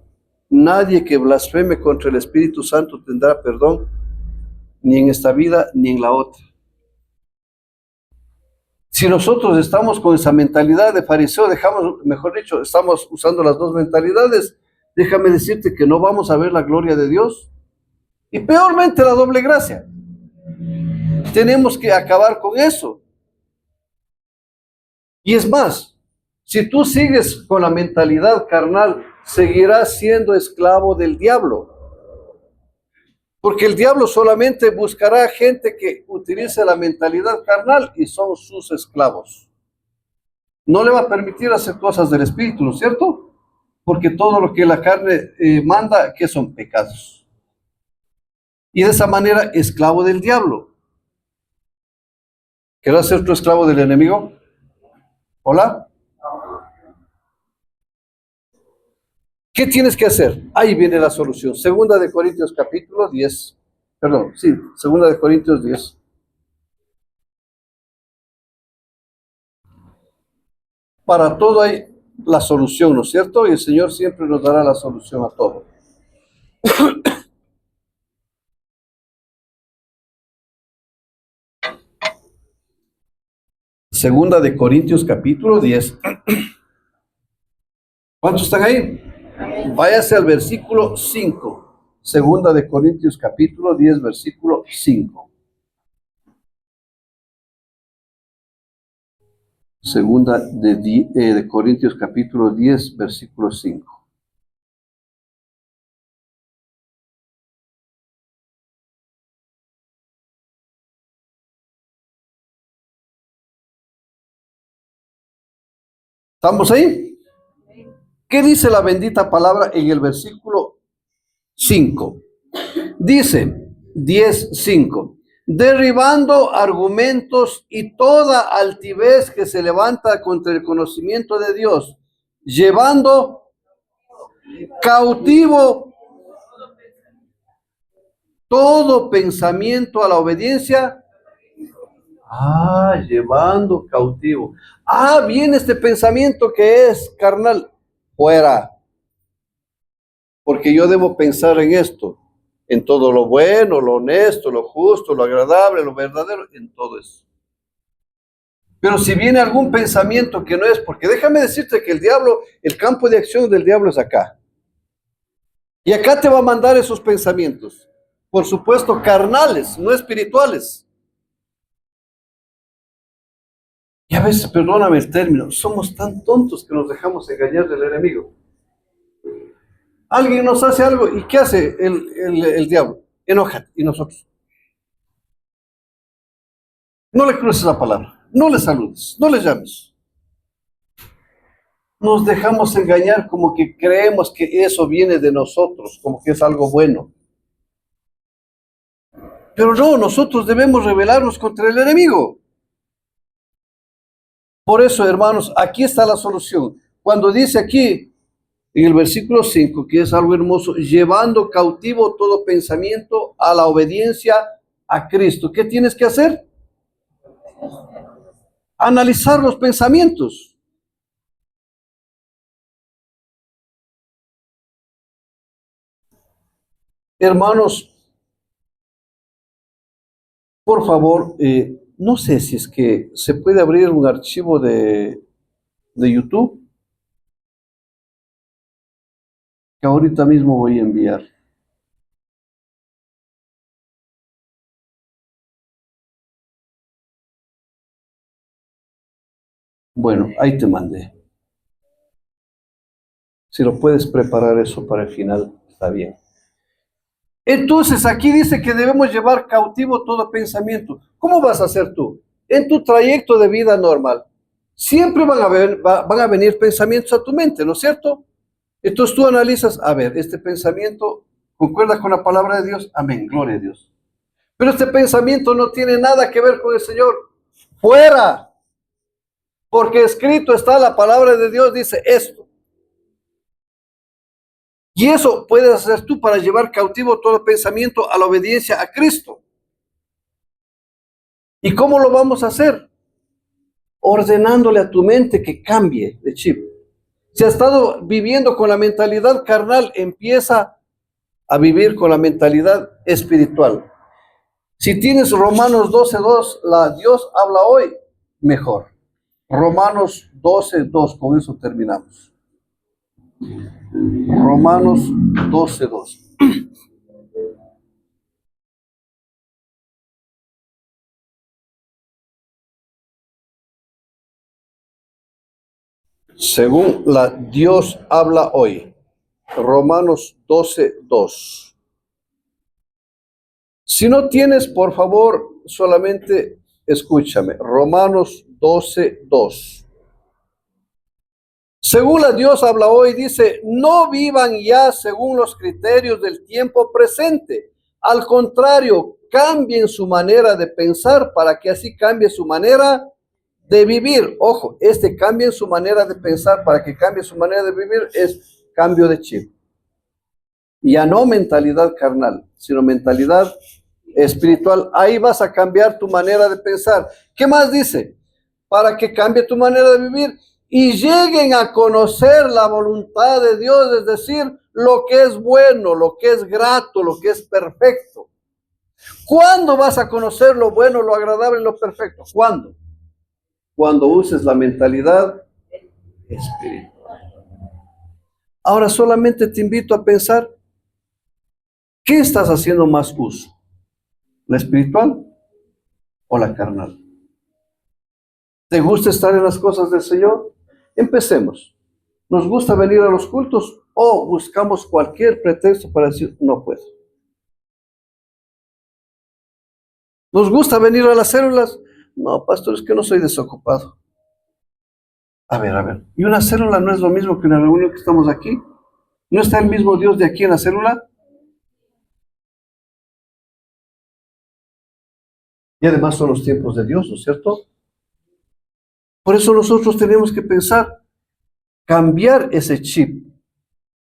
Nadie que blasfeme contra el Espíritu Santo tendrá perdón, ni en esta vida ni en la otra. Si nosotros estamos con esa mentalidad de fariseo, mejor dicho, estamos usando las dos mentalidades, déjame decirte que no vamos a ver la gloria de Dios. Y peormente la doble gracia. Tenemos que acabar con eso. Y es más, si tú sigues con la mentalidad carnal, seguirás siendo esclavo del diablo. Porque el diablo solamente buscará gente que utilice la mentalidad carnal y son sus esclavos. No le va a permitir hacer cosas del espíritu, ¿no es cierto? Porque todo lo que la carne manda, que son pecados. Y de esa manera, esclavo del diablo. ¿Querrás ser tu esclavo del enemigo? ¿Hola? ¿Qué tienes que hacer? Ahí viene la solución. Segunda de Corintios capítulo 10. Perdón, sí, Segunda de Corintios 10. Para todo hay la solución, ¿no es cierto? Y el Señor siempre nos dará la solución a todo. Segunda de Corintios capítulo 10. ¿Cuántos están ahí? Váyase al versículo 5. Segunda de Corintios capítulo 10, versículo 5. Segunda de Corintios capítulo 10, versículo 5. ¿Estamos ahí? ¿Qué dice la bendita palabra en el versículo 5? Dice 10:5, derribando argumentos y toda altivez que se levanta contra el conocimiento de Dios, llevando cautivo todo pensamiento a la obediencia. Llevando cautivo. Viene este pensamiento que es carnal. Fuera. Porque yo debo pensar en esto, en todo lo bueno, lo honesto, lo justo, lo agradable, lo verdadero, en todo eso. Pero si viene algún pensamiento que no es, porque déjame decirte que el diablo, el campo de acción del diablo es acá. Y acá te va a mandar esos pensamientos. Por supuesto, carnales, no espirituales. Y a veces, perdóname el término, somos tan tontos que nos dejamos engañar del enemigo. Alguien nos hace algo, ¿y qué hace el diablo? Enójate, y nosotros. No le cruces la palabra, no le saludes, no le llames. Nos dejamos engañar como que creemos que eso viene de nosotros, como que es algo bueno. Pero no, nosotros debemos rebelarnos contra el enemigo. Por eso, hermanos, aquí está la solución. Cuando dice aquí, en el versículo 5, que es algo hermoso, llevando cautivo todo pensamiento a la obediencia a Cristo. ¿Qué tienes que hacer? Analizar los pensamientos. Hermanos, por favor, no sé si es que se puede abrir un archivo de YouTube que ahorita mismo voy a enviar. Bueno, ahí te mandé. Si lo puedes preparar eso para el final, está bien. Entonces, aquí dice que debemos llevar cautivo todo pensamiento. ¿Cómo vas a hacer tú? En tu trayecto de vida normal, siempre van a venir pensamientos a tu mente, ¿no es cierto? Entonces tú analizas, a ver, este pensamiento concuerda con la palabra de Dios, amén, gloria a Dios. Pero este pensamiento no tiene nada que ver con el Señor. Fuera, porque escrito está la palabra de Dios, dice esto. Y eso puedes hacer tú para llevar cautivo todo pensamiento a la obediencia a Cristo. ¿Y cómo lo vamos a hacer? Ordenándole a tu mente que cambie de chip. Si has estado viviendo con la mentalidad carnal, empieza a vivir con la mentalidad espiritual. Si tienes Romanos 12:2, Dios habla hoy, mejor. Romanos 12:2, con eso terminamos. Romanos 12:2. Según Dios habla hoy. Romanos 12:2. Si no tienes, por favor, solamente escúchame. Romanos 12:2. Según Dios habla hoy, dice, no vivan ya según los criterios del tiempo presente. Al contrario, cambien su manera de pensar para que así cambie su manera de vivir. Ojo, cambien su manera de pensar para que cambie su manera de vivir es cambio de chip. Ya no mentalidad carnal, sino mentalidad espiritual. Ahí vas a cambiar tu manera de pensar. ¿Qué más dice? Para que cambie tu manera de vivir y lleguen a conocer la voluntad de Dios, es decir, lo que es bueno, lo que es grato, lo que es perfecto. ¿Cuándo vas a conocer lo bueno, lo agradable y lo perfecto? ¿Cuándo? Cuando uses la mentalidad espiritual. Ahora solamente te invito a pensar, ¿qué estás haciendo más uso? ¿La espiritual o la carnal? ¿Te gusta estar en las cosas del Señor? Empecemos. ¿Nos gusta venir a los cultos o buscamos cualquier pretexto para decir no puedo? ¿Nos gusta venir a las células? No, pastor, es que no soy desocupado. A ver. ¿Y una célula no es lo mismo que una reunión que estamos aquí? ¿No está el mismo Dios de aquí en la célula? Y además son los tiempos de Dios, ¿no es cierto? Por eso nosotros tenemos que pensar, cambiar ese chip.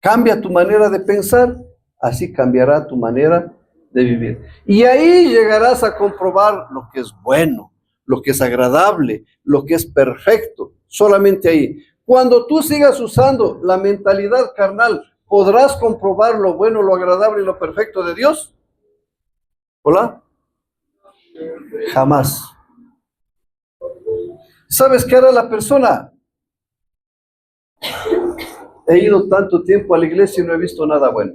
Cambia tu manera de pensar, así cambiará tu manera de vivir. Y ahí llegarás a comprobar lo que es bueno, lo que es agradable, lo que es perfecto. Solamente ahí. Cuando tú sigas usando la mentalidad carnal, ¿podrás comprobar lo bueno, lo agradable y lo perfecto de Dios? ¿Hola? Jamás. ¿Sabes qué hará la persona? He ido tanto tiempo a la iglesia y no he visto nada bueno.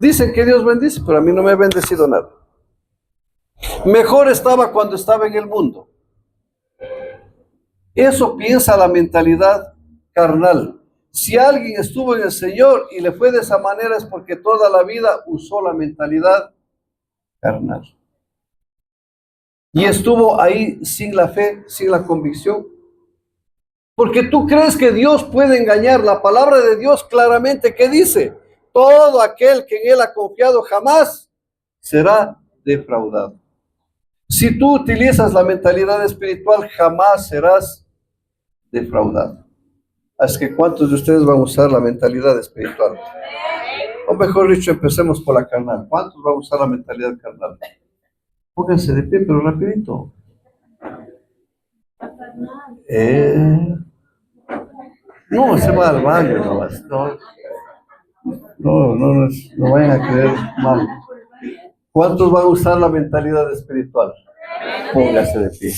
Dicen que Dios bendice, pero a mí no me ha bendecido nada. Mejor estaba cuando estaba en el mundo. Eso piensa la mentalidad carnal. Si alguien estuvo en el Señor y le fue de esa manera es porque toda la vida usó la mentalidad carnal. Y estuvo ahí sin la fe, sin la convicción. Porque tú crees que Dios puede engañar. La palabra de Dios claramente que dice, todo aquel que en Él ha confiado jamás será defraudado. Si tú utilizas la mentalidad espiritual, jamás serás defraudado. Así que ¿cuántos de ustedes van a usar la mentalidad espiritual? O mejor dicho, empecemos por la carnal. ¿Cuántos van a usar la mentalidad carnal? Pónganse de pie, pero rapidito. No, se va al baño nomás. No vayan a creer mal. ¿Cuántos van a usar la mentalidad espiritual? Póngase de pie.